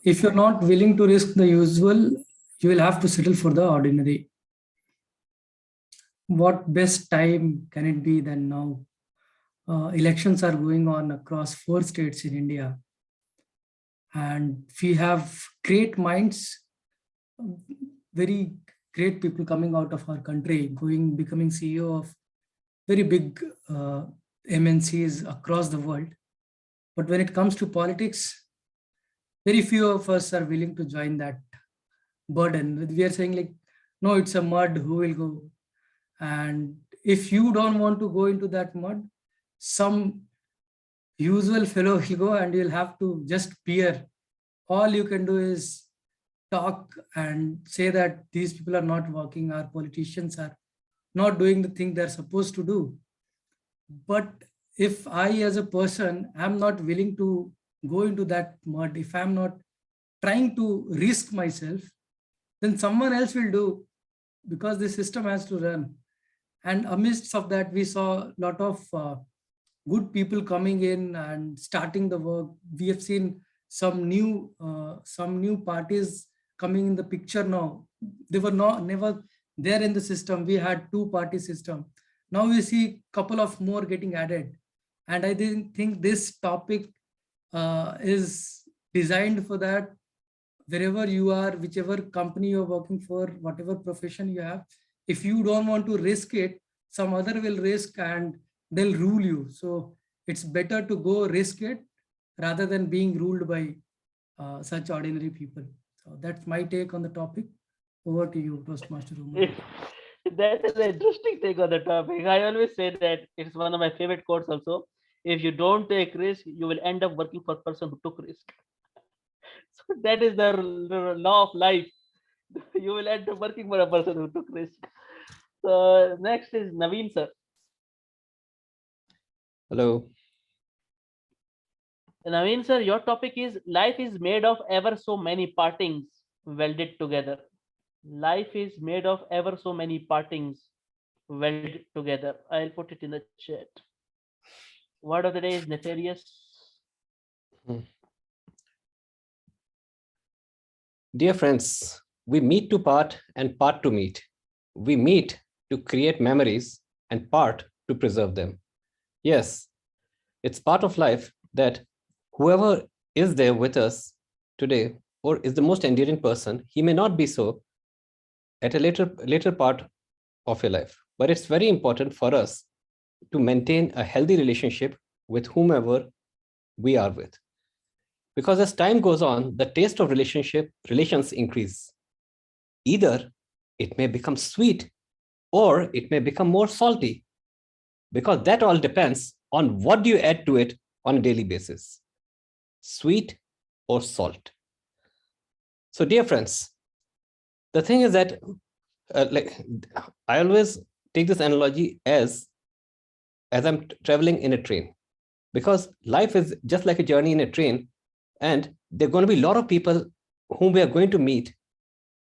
If you're not willing to risk the usual, you will have to settle for the ordinary. What best time can it be than now? Elections are going on across 4 states in India. And we have great minds, very great people coming out of our country, becoming CEO of very big MNCs across the world. But when it comes to politics, very few of us are willing to join that burden. We are saying like, no, it's a mud, who will go? And if you don't want to go into that mud, some usual fellow will go and you'll have to just peer. All you can do is talk and say that these people are not working, our politicians are not doing the thing they're supposed to do. But if I as a person am not willing to go into that mud, if I'm not trying to risk myself, then someone else will do, because the system has to run. And amidst of that, we saw a lot of good people coming in and starting the work. We have seen some new parties coming in the picture now. They were never there in the system. We had 2-party system. Now we see couple of more getting added. And I think this topic is designed for that. Wherever you are, whichever company you're working for, whatever profession you have, if you don't want to risk it, some other will risk and they'll rule you. So it's better to go risk it rather than being ruled by such ordinary people. So that's my take on the topic. Over to you, Toastmaster Umar. That is an interesting take on the topic. I always say that it's one of my favorite quotes also. If you don't take risk, you will end up working for a person who took risk. So that is the law of life. You will end up working for a person who took risk. So next is Naveen sir. Hello. Naveen sir, your topic is life is made of ever so many partings welded together. Life is made of ever so many partings welded together. I'll put it in the chat. Word of the day is nefarious. Dear friends, we meet to part and part to meet. We meet to create memories and part to preserve them. Yes, it's part of life that whoever is there with us today or is the most endearing person, he may not be so at a later part of your life. But it's very important for us to maintain a healthy relationship with whomever we are with. Because as time goes on, the taste of relations increase. Either it may become sweet or it may become more salty, because that all depends on what do you add to it on a daily basis, sweet or salt. So dear friends, the thing is that I always take this analogy as I'm traveling in a train, because life is just like a journey in a train, and there are going to be a lot of people whom we are going to meet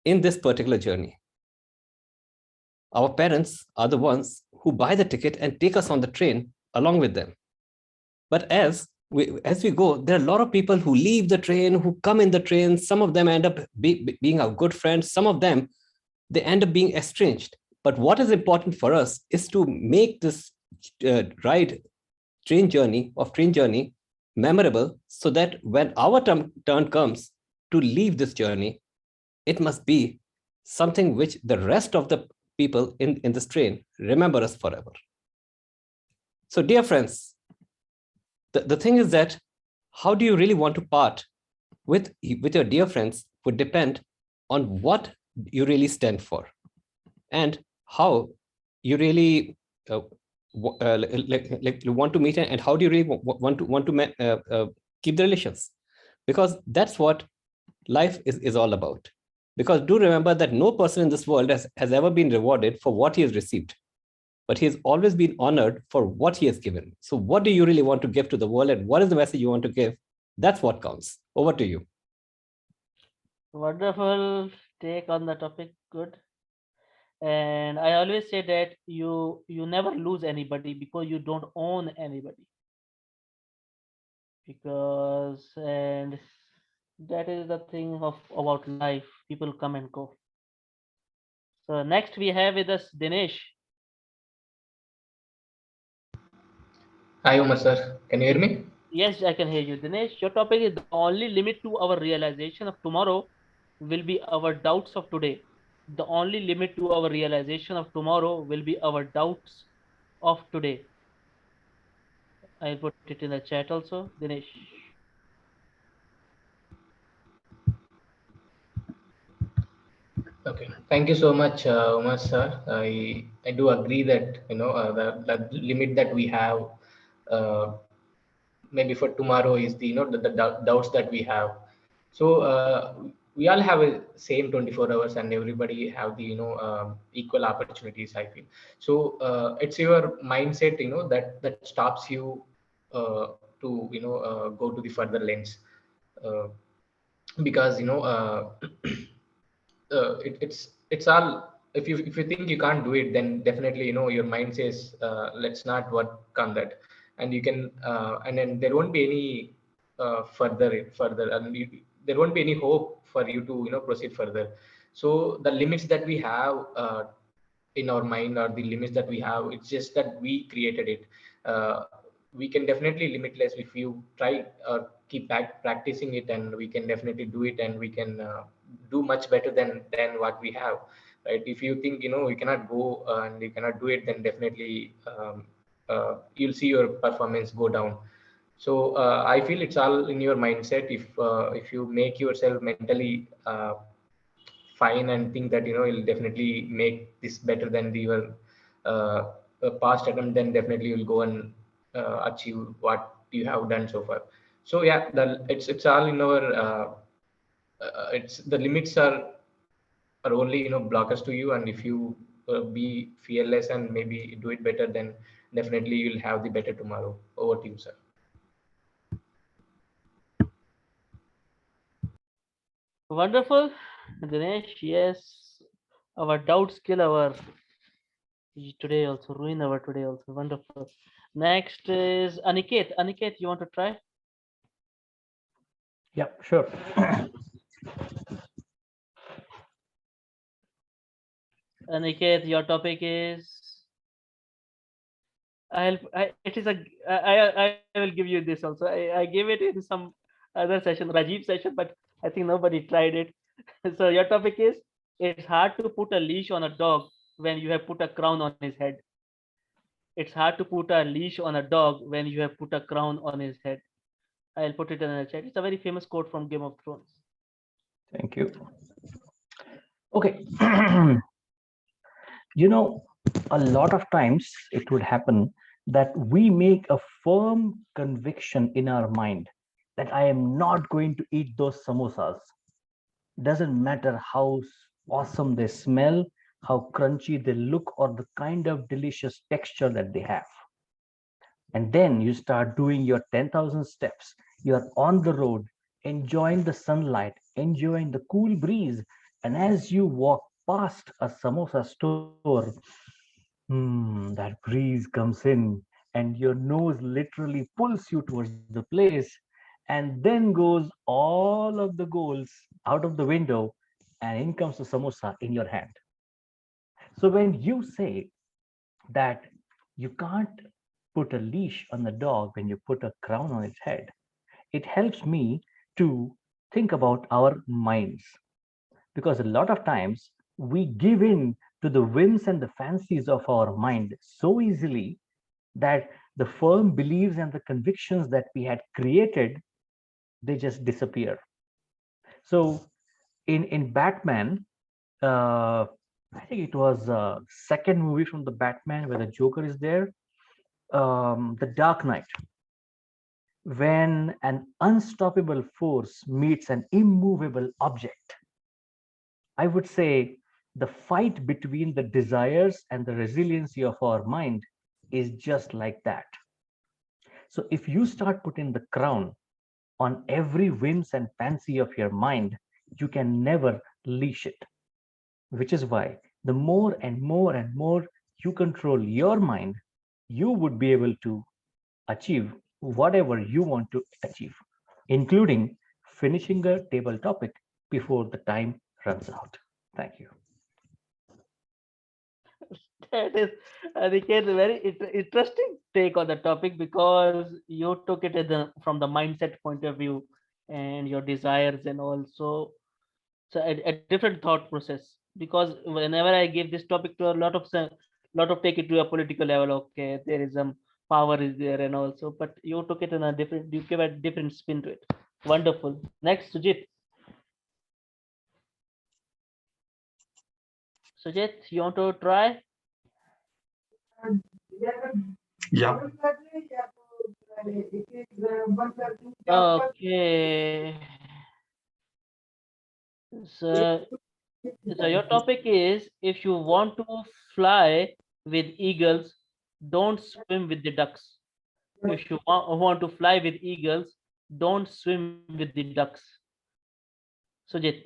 in this particular journey. Our parents are the ones who buy the ticket and take us on the train along with them. But as we go, there are a lot of people who leave the train, who come in the train. Some of them end up being our good friends. Some of them, they end up being estranged. But what is important for us is to make this train journey memorable, so that when our turn comes to leave this journey, it must be something which the rest of the people in this train remember us forever. So dear friends, the thing is that how do you really want to part with your dear friends would depend on what you really stand for and how you really want to meet, and how do you really want to keep the relations, because that's what life is all about. Because do remember that no person in this world has ever been rewarded for what he has received, but he has always been honored for what he has given. So what do you really want to give to the world, and what is the message you want to give? That's what counts. Over to you. Wonderful take on the topic. Good. And I always say that you never lose anybody because you don't own anybody. Because and that is the thing about life. People come and go. So next we have with us Dinesh. Hi, Umar sir. Can you hear me? Yes, I can hear you. Dinesh, your topic is the only limit to our realization of tomorrow will be our doubts of today. The only limit to our realization of tomorrow will be our doubts of today. I'll put it in the chat also, Dinesh. Okay. Thank you so much, Umar sir. I do agree that the limit that we have maybe for tomorrow is the doubts that we have. So we all have a same 24 hours, and everybody have the equal opportunities, I feel. So it's your mindset that stops you to go to the further lanes, uh, because it's all, if you think you can't do it, then definitely your mind says let's not work on that, and you can and then there won't be any further, and there won't be any hope for you to proceed further. So the limits that we have in our mind, or the limits that we have, it's just that we created it. We can definitely limitless if you try keep practicing it, and we can definitely do it, and we can do much better than what we have, right? If you think you cannot go and you cannot do it, then definitely you'll see your performance go down. So I feel it's all in your mindset. If you make yourself mentally fine and think that you'll definitely make this better than your past attempt, then definitely you'll go and achieve what you have done so far. So yeah, it's all in our it's the limits are only blockers to you, and if you be fearless and maybe do it better, then definitely you'll have the better tomorrow. Over to you, sir. Wonderful, Dinesh. Yes, our doubts kill our today also, ruin our today also. Wonderful. Next is Aniket. Aniket, you want to try? Yeah, sure. Aniket, your topic is it is I will give you this also. I gave it in some other session, Rajiv session, but I think nobody tried it. So your topic is, it's hard to put a leash on a dog when you have put a crown on his head. It's hard to put a leash on a dog when you have put a crown on his head. I'll put it in the chat. It's a very famous quote from Game of Thrones. Thank you. Okay. You know, a lot of times it would happen that we make a firm conviction in our mind that I am not going to eat those samosas. Doesn't matter how awesome they smell, how crunchy they look, or the kind of delicious texture that they have. And then you start doing your 10,000 steps. You're on the road, enjoying the sunlight, enjoying the cool breeze. And as you walk past a samosa store, that breeze comes in, and your nose literally pulls you towards the place. And then goes all of the goals out of the window, and in comes the samosa in your hand. So when you say that you can't put a leash on the dog when you put a crown on its head, it helps me to think about our minds. Because a lot of times we give in to the whims and the fancies of our mind so easily that the firm beliefs and the convictions that we had created, they just disappear. So in Batman, I think it was second movie from the Batman where the Joker is there, the Dark Knight, when an unstoppable force meets an immovable object. I would say the fight between the desires and the resiliency of our mind is just like that. So if you start putting the crown on every whims and fancy of your mind, you can never leash it. Which is why the more and more and more you control your mind, you would be able to achieve whatever you want to achieve, including finishing a table topic before the time runs out. Thank you. That is, Aniket, a very interesting take on the topic, because you took it from the mindset point of view and your desires, and also so a different thought process. Because whenever I give this topic to a lot of take it to a political level, okay, there is some power is there, and also, but you took it in a different, you give a different spin to it. Wonderful. Next, Sujit. Sujit, you want to try? Yeah. Okay. So, so your topic is, if you want to fly with eagles, don't swim with the ducks. If you want to fly with eagles, don't swim with the ducks. Sujit.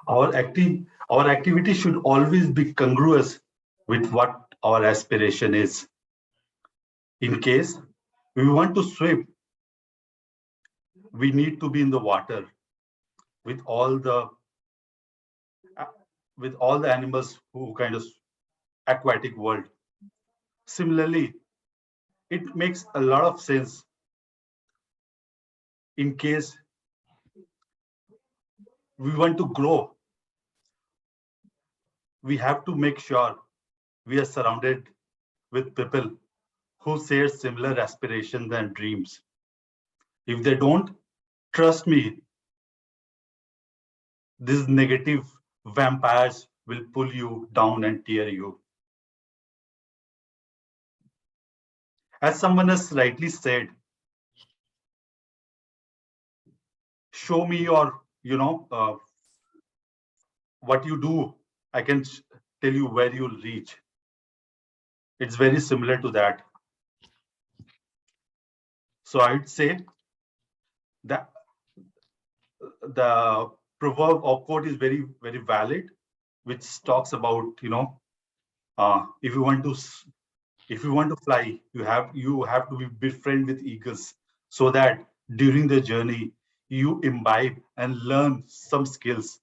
Our activity should always be congruous with what our aspiration is. In case we want to swim, we need to be in the water with all the animals who kind of aquatic world. Similarly, it makes a lot of sense in case we want to grow. We have to make sure we are surrounded with people who share similar aspirations and dreams. If they don't, trust me, these negative vampires will pull you down and tear you. As someone has rightly said, show me your, what you do, I can tell you where you'll reach. It's very similar to that. So I'd say that the proverb or quote is very, very valid, which talks about, if you want to fly, you have to be befriend with eagles, so that during the journey you imbibe and learn some skills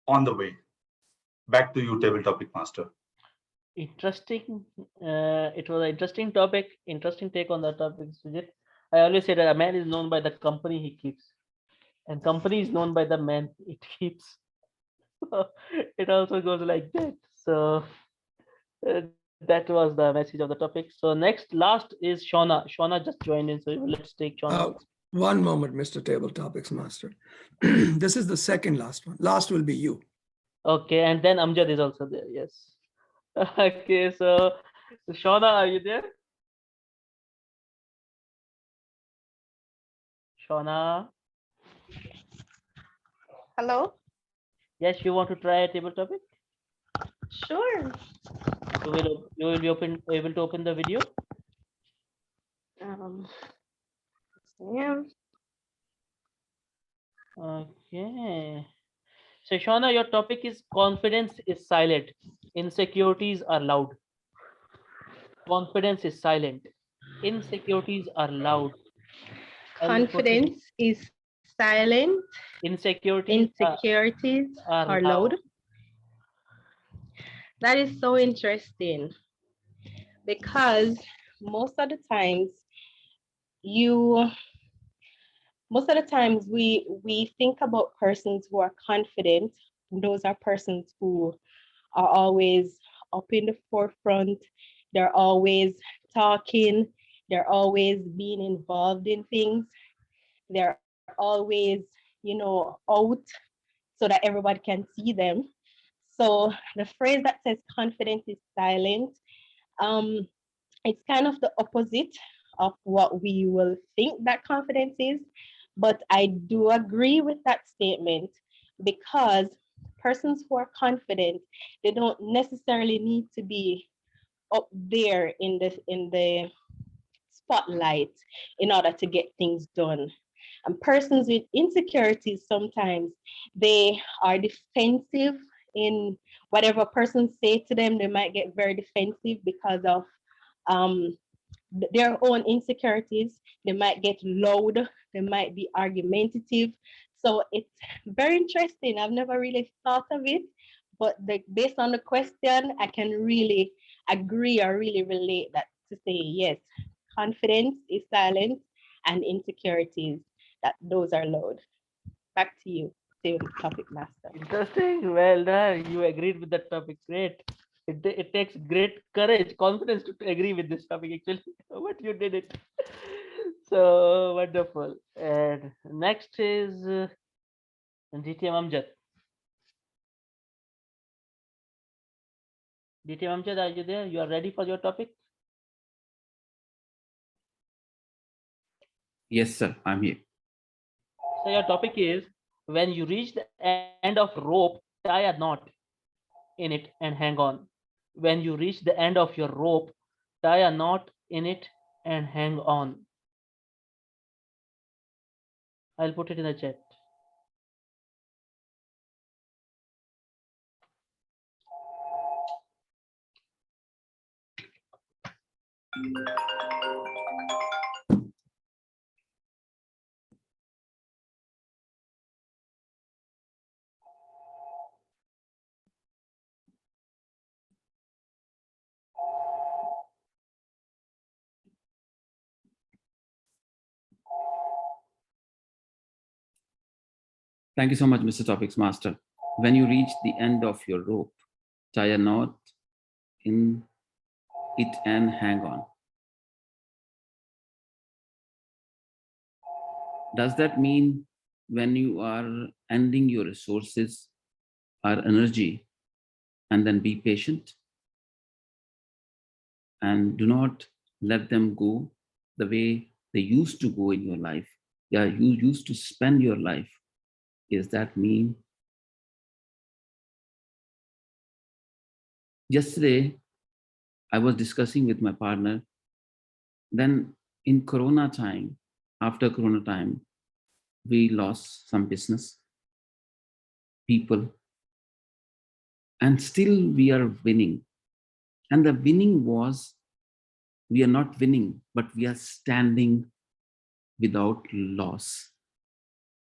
on the way. Back to you, table topic master. Interesting. It was an interesting topic, interesting take on that topic, Sujit. I always say that a man is known by the company he keeps. And company is known by the man it keeps. It also goes like that. So that was the message of the topic. So next, last is Shauna. Shauna just joined in, so let's take Shauna. One moment, Mr. Table Topics Master. This is the second last one. Last will be you. Okay, and then Amjad is also there. Yes. Okay, so Shauna, are you there? Shauna. Hello? Yes, you want to try a table topic? Sure. You will be able to open the video. Um, yeah. Okay. So Shauna, your topic is confidence is silent, insecurities are loud. Confidence is silent, insecurities are loud. Confidence is silent. Insecurities Insecurities are are loud. loud. That is so interesting because most of the times you most of the times we think about persons who are confident. Those are persons who are always up in the forefront. They're always talking. They're always being involved in things. They're always, out so that everybody can see them. So the phrase that says confidence is silent, um, it's kind of the opposite of what we will think that confidence is. But I do agree with that statement because persons who are confident, they don't necessarily need to be up there in the spotlight in order to get things done. And persons with insecurities sometimes they are defensive in whatever person say to them. They might get very defensive because of um, their own insecurities. They might get loud. They might be argumentative. So it's very interesting. I've never really thought of it, but based on the question, I can really agree or really relate that to say yes, confidence is silent and insecurities that those are loud. Back to you, same topic master. Interesting. Well done. You agreed with that topic. Great. It takes great courage, confidence to agree with this topic actually, but you did it. So wonderful. And next is DTM Amjad. DTM Amjad, are you there? You are ready for your topic? Yes, sir. I'm here. So your topic is when you reach the end of rope, tie a knot in it and hang on. When you reach the end of your rope, tie a knot in it and hang on. I'll put it in the chat. Thank you so much, Mr. Topics Master. When you reach the end of your rope, tie a knot in it and hang on. Does that mean when you are ending your resources or energy, and then be patient and do not let them go the way they used to go in your life? Yeah, you used to spend your life. Is that mean? Yesterday, I was discussing with my partner. Then in Corona time, after Corona time, we lost some business, people, and still we are winning. And the winning was, we are not winning, but we are standing without loss.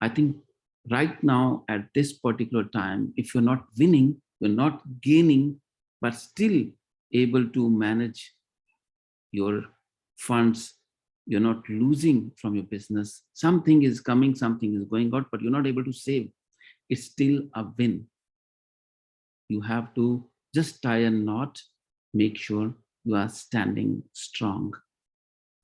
I think right now at this particular time, if you're not winning, you're not gaining, but still able to manage your funds, You're not losing from your business. Something is coming, something is going out, but you're not able to save. It's still a win. You have to just tie a knot, make sure you are standing strong.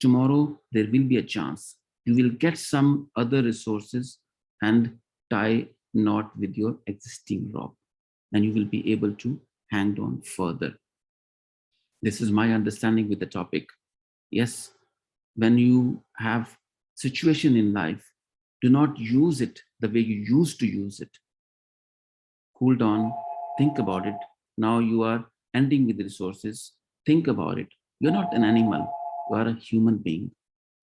Tomorrow, there will be a chance. You will get some other resources and tie knot with your existing rope, and you will be able to hang on further. This is my understanding with the topic. Yes, when you have situation in life, do not use it the way you used to use it. Cool down, think about it. Now you are ending with resources. Think about it. You're not an animal, you are a human being.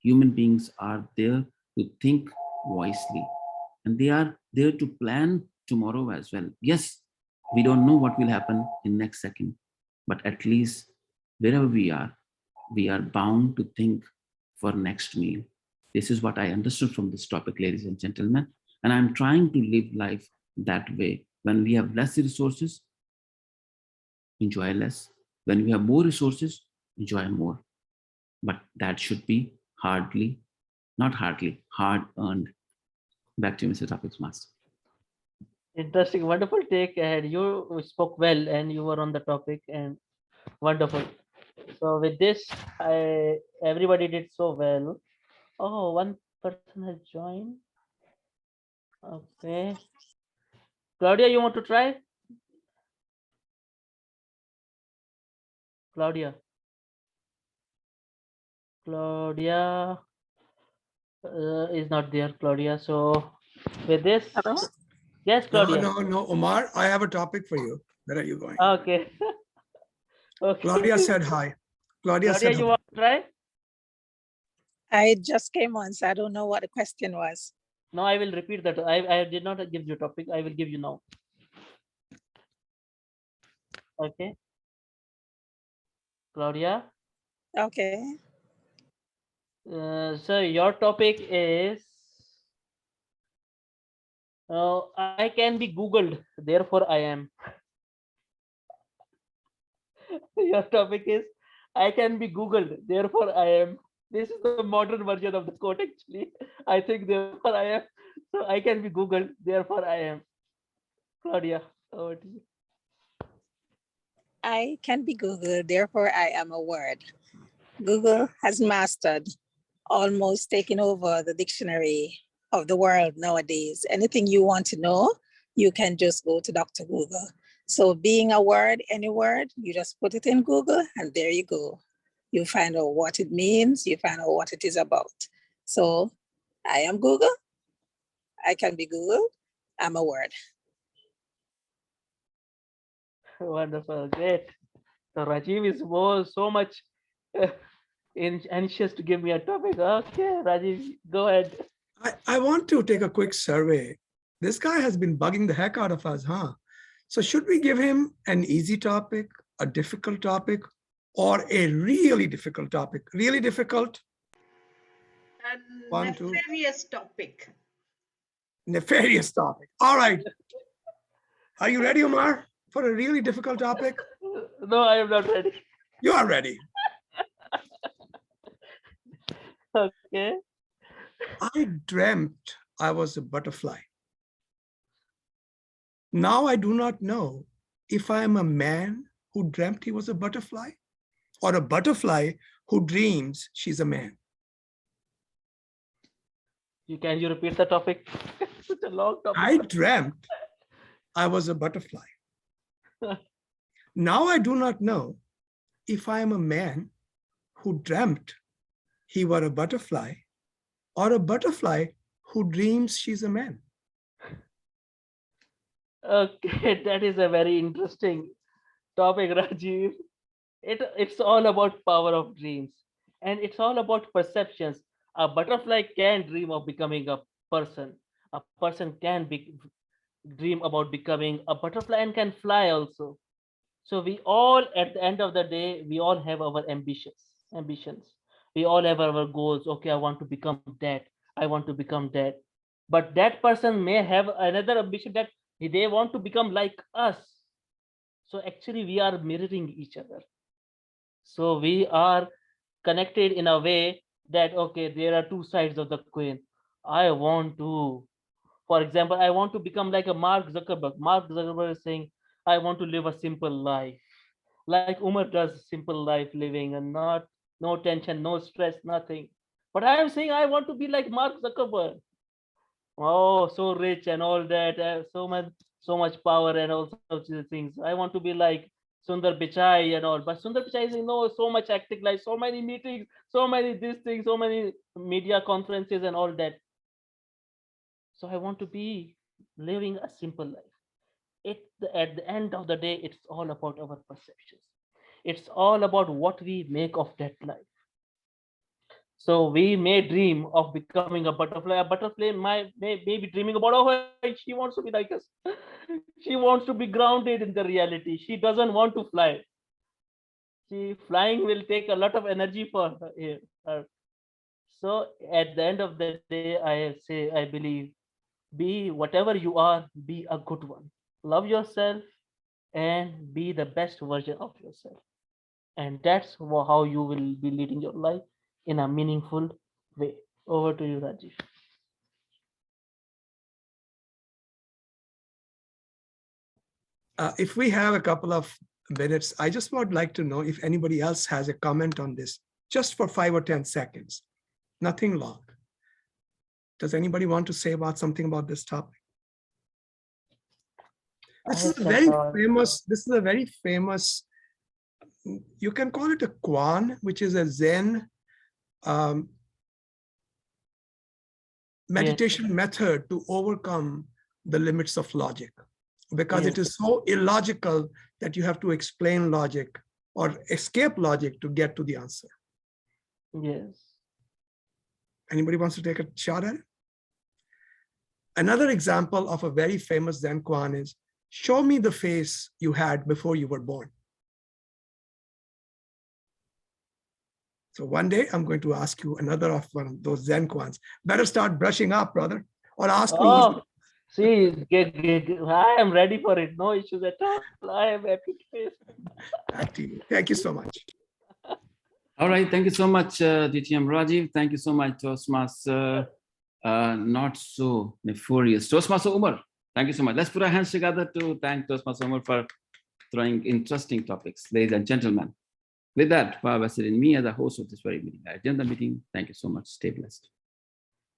Human beings are there to think wisely, and they are there to plan tomorrow as well. Yes, we don't know what will happen in next second, but at least wherever we are bound to think for next meal. This is what I understood from this topic, ladies and gentlemen. And I'm trying to live life that way. When we have less resources, enjoy less. When we have more resources, enjoy more. But that should be not hardly, hard earned. Back to you, Mr. Topics Master. Interesting, wonderful take, and you spoke well, and you were on the topic, and wonderful. So with this, everybody did so well. Oh, one person has joined. Okay, Claudia, you want to try? Claudia. Claudia is not there, Claudia. So with this, Hello? yes, No, Claudia. no, Omar, I have a topic for you. Where are you going? Okay. Okay. Claudia said hi. Claudia Claudia, said you hi. want to try? I just came on, so I don't know what the question was. No, I will repeat that. I did not give you topic. I will give you now. Okay. Claudia. Okay. So your topic is I can be Googled, therefore I am. Your topic is I can be Googled, therefore I am. This is the modern version of the quote actually. I think therefore I am. So I can be Googled, therefore I am. Claudia, over to you. I can be Google, therefore I am a word. Google has mastered, almost taken over the dictionary of the world nowadays. Anything you want to know, you can just go to Dr. Google. So being a word, any word, you just put it in Google and there you go. You find out what it means, you find out what it is about. So I am Google, I can be Google, I'm a word. Wonderful, great. So Rajiv is so much anxious to give me a topic. Okay, Rajiv, go ahead. I want to take a quick survey. This guy has been bugging the heck out of us, huh? So should we give him an easy topic, a difficult topic, or a really difficult topic? Really difficult? A One, two. nefarious topic. Nefarious topic. All right. Are you ready, Omar, for a really difficult topic? No, I am not ready. You are ready. Okay. I dreamt I was a butterfly. Now I do not know if I am a man who dreamt he was a butterfly or a butterfly who dreams she's a man. Can you repeat the topic? Such a long topic. I dreamt I was a butterfly. Now I do not know if I am a man who dreamt he were a butterfly or a butterfly who dreams she's a man. Okay, that is a very interesting topic, Rajiv. It's all about power of dreams, and it's all about perceptions. A butterfly can dream of becoming a person. A person can dream about becoming a butterfly and can fly also. So we all, at the end of the day, we all have our ambitions. We all have our goals. Okay, I want to become that. I want to become that. But that person may have another ambition that they want to become like us. So actually, we are mirroring each other. So we are connected in a way that okay, there are two sides of the coin. I want to, for example, I want to become like a Mark Zuckerberg. Mark Zuckerberg is saying, I want to live a simple life, like Umar does, simple life living, and not no tension, no stress, nothing. But I am saying I want to be like Mark Zuckerberg. Oh, so rich and all that, so much power and all sorts of things. I want to be like Sundar Pichai and all. But Sundar Pichai is, so much hectic life, so many meetings, so many this things, so many media conferences and all that. So I want to be living a simple life. At the end of the day, it's all about our perceptions. It's all about what we make of that life. So we may dream of becoming a butterfly. A butterfly may be dreaming about, oh, she wants to be like us. She wants to be grounded in the reality. She doesn't want to fly. Flying will take a lot of energy for her. So at the end of the day, I believe, be whatever you are, be a good one. Love yourself and be the best version of yourself. And that's how you will be leading your life in a meaningful way. Over to you, Rajiv. If we have a couple of minutes, I just would like to know if anybody else has a comment on this, just for 5 or 10 seconds, nothing long. Does anybody want to say something about this topic? This is a very famous, you can call it a Kwan, which is a Zen meditation method to overcome the limits of logic, because it is so illogical that you have to explain logic or escape logic to get to the answer. Yes. Anybody wants to take a shot at it? Another example of a very famous Zen Kwan is, show me the face you had before you were born. So one day I'm going to ask you another of one of those Zen Kwans. Better start brushing up, brother, or ask me. Oh, see, I am ready for it. No issues at all. I am happy to face. Back to you. Thank you so much. All right, thank you so much, DTM Rajiv. Thank you so much, Toastmaster. Not so nefarious. Toastmaster Umar, thank you so much. Let's put our hands together to thank Toastmaster Umar for throwing interesting topics, ladies and gentlemen. With that, power vested in me as the host of this very meeting. I adjourn the meeting. Thank you so much. Stay blessed.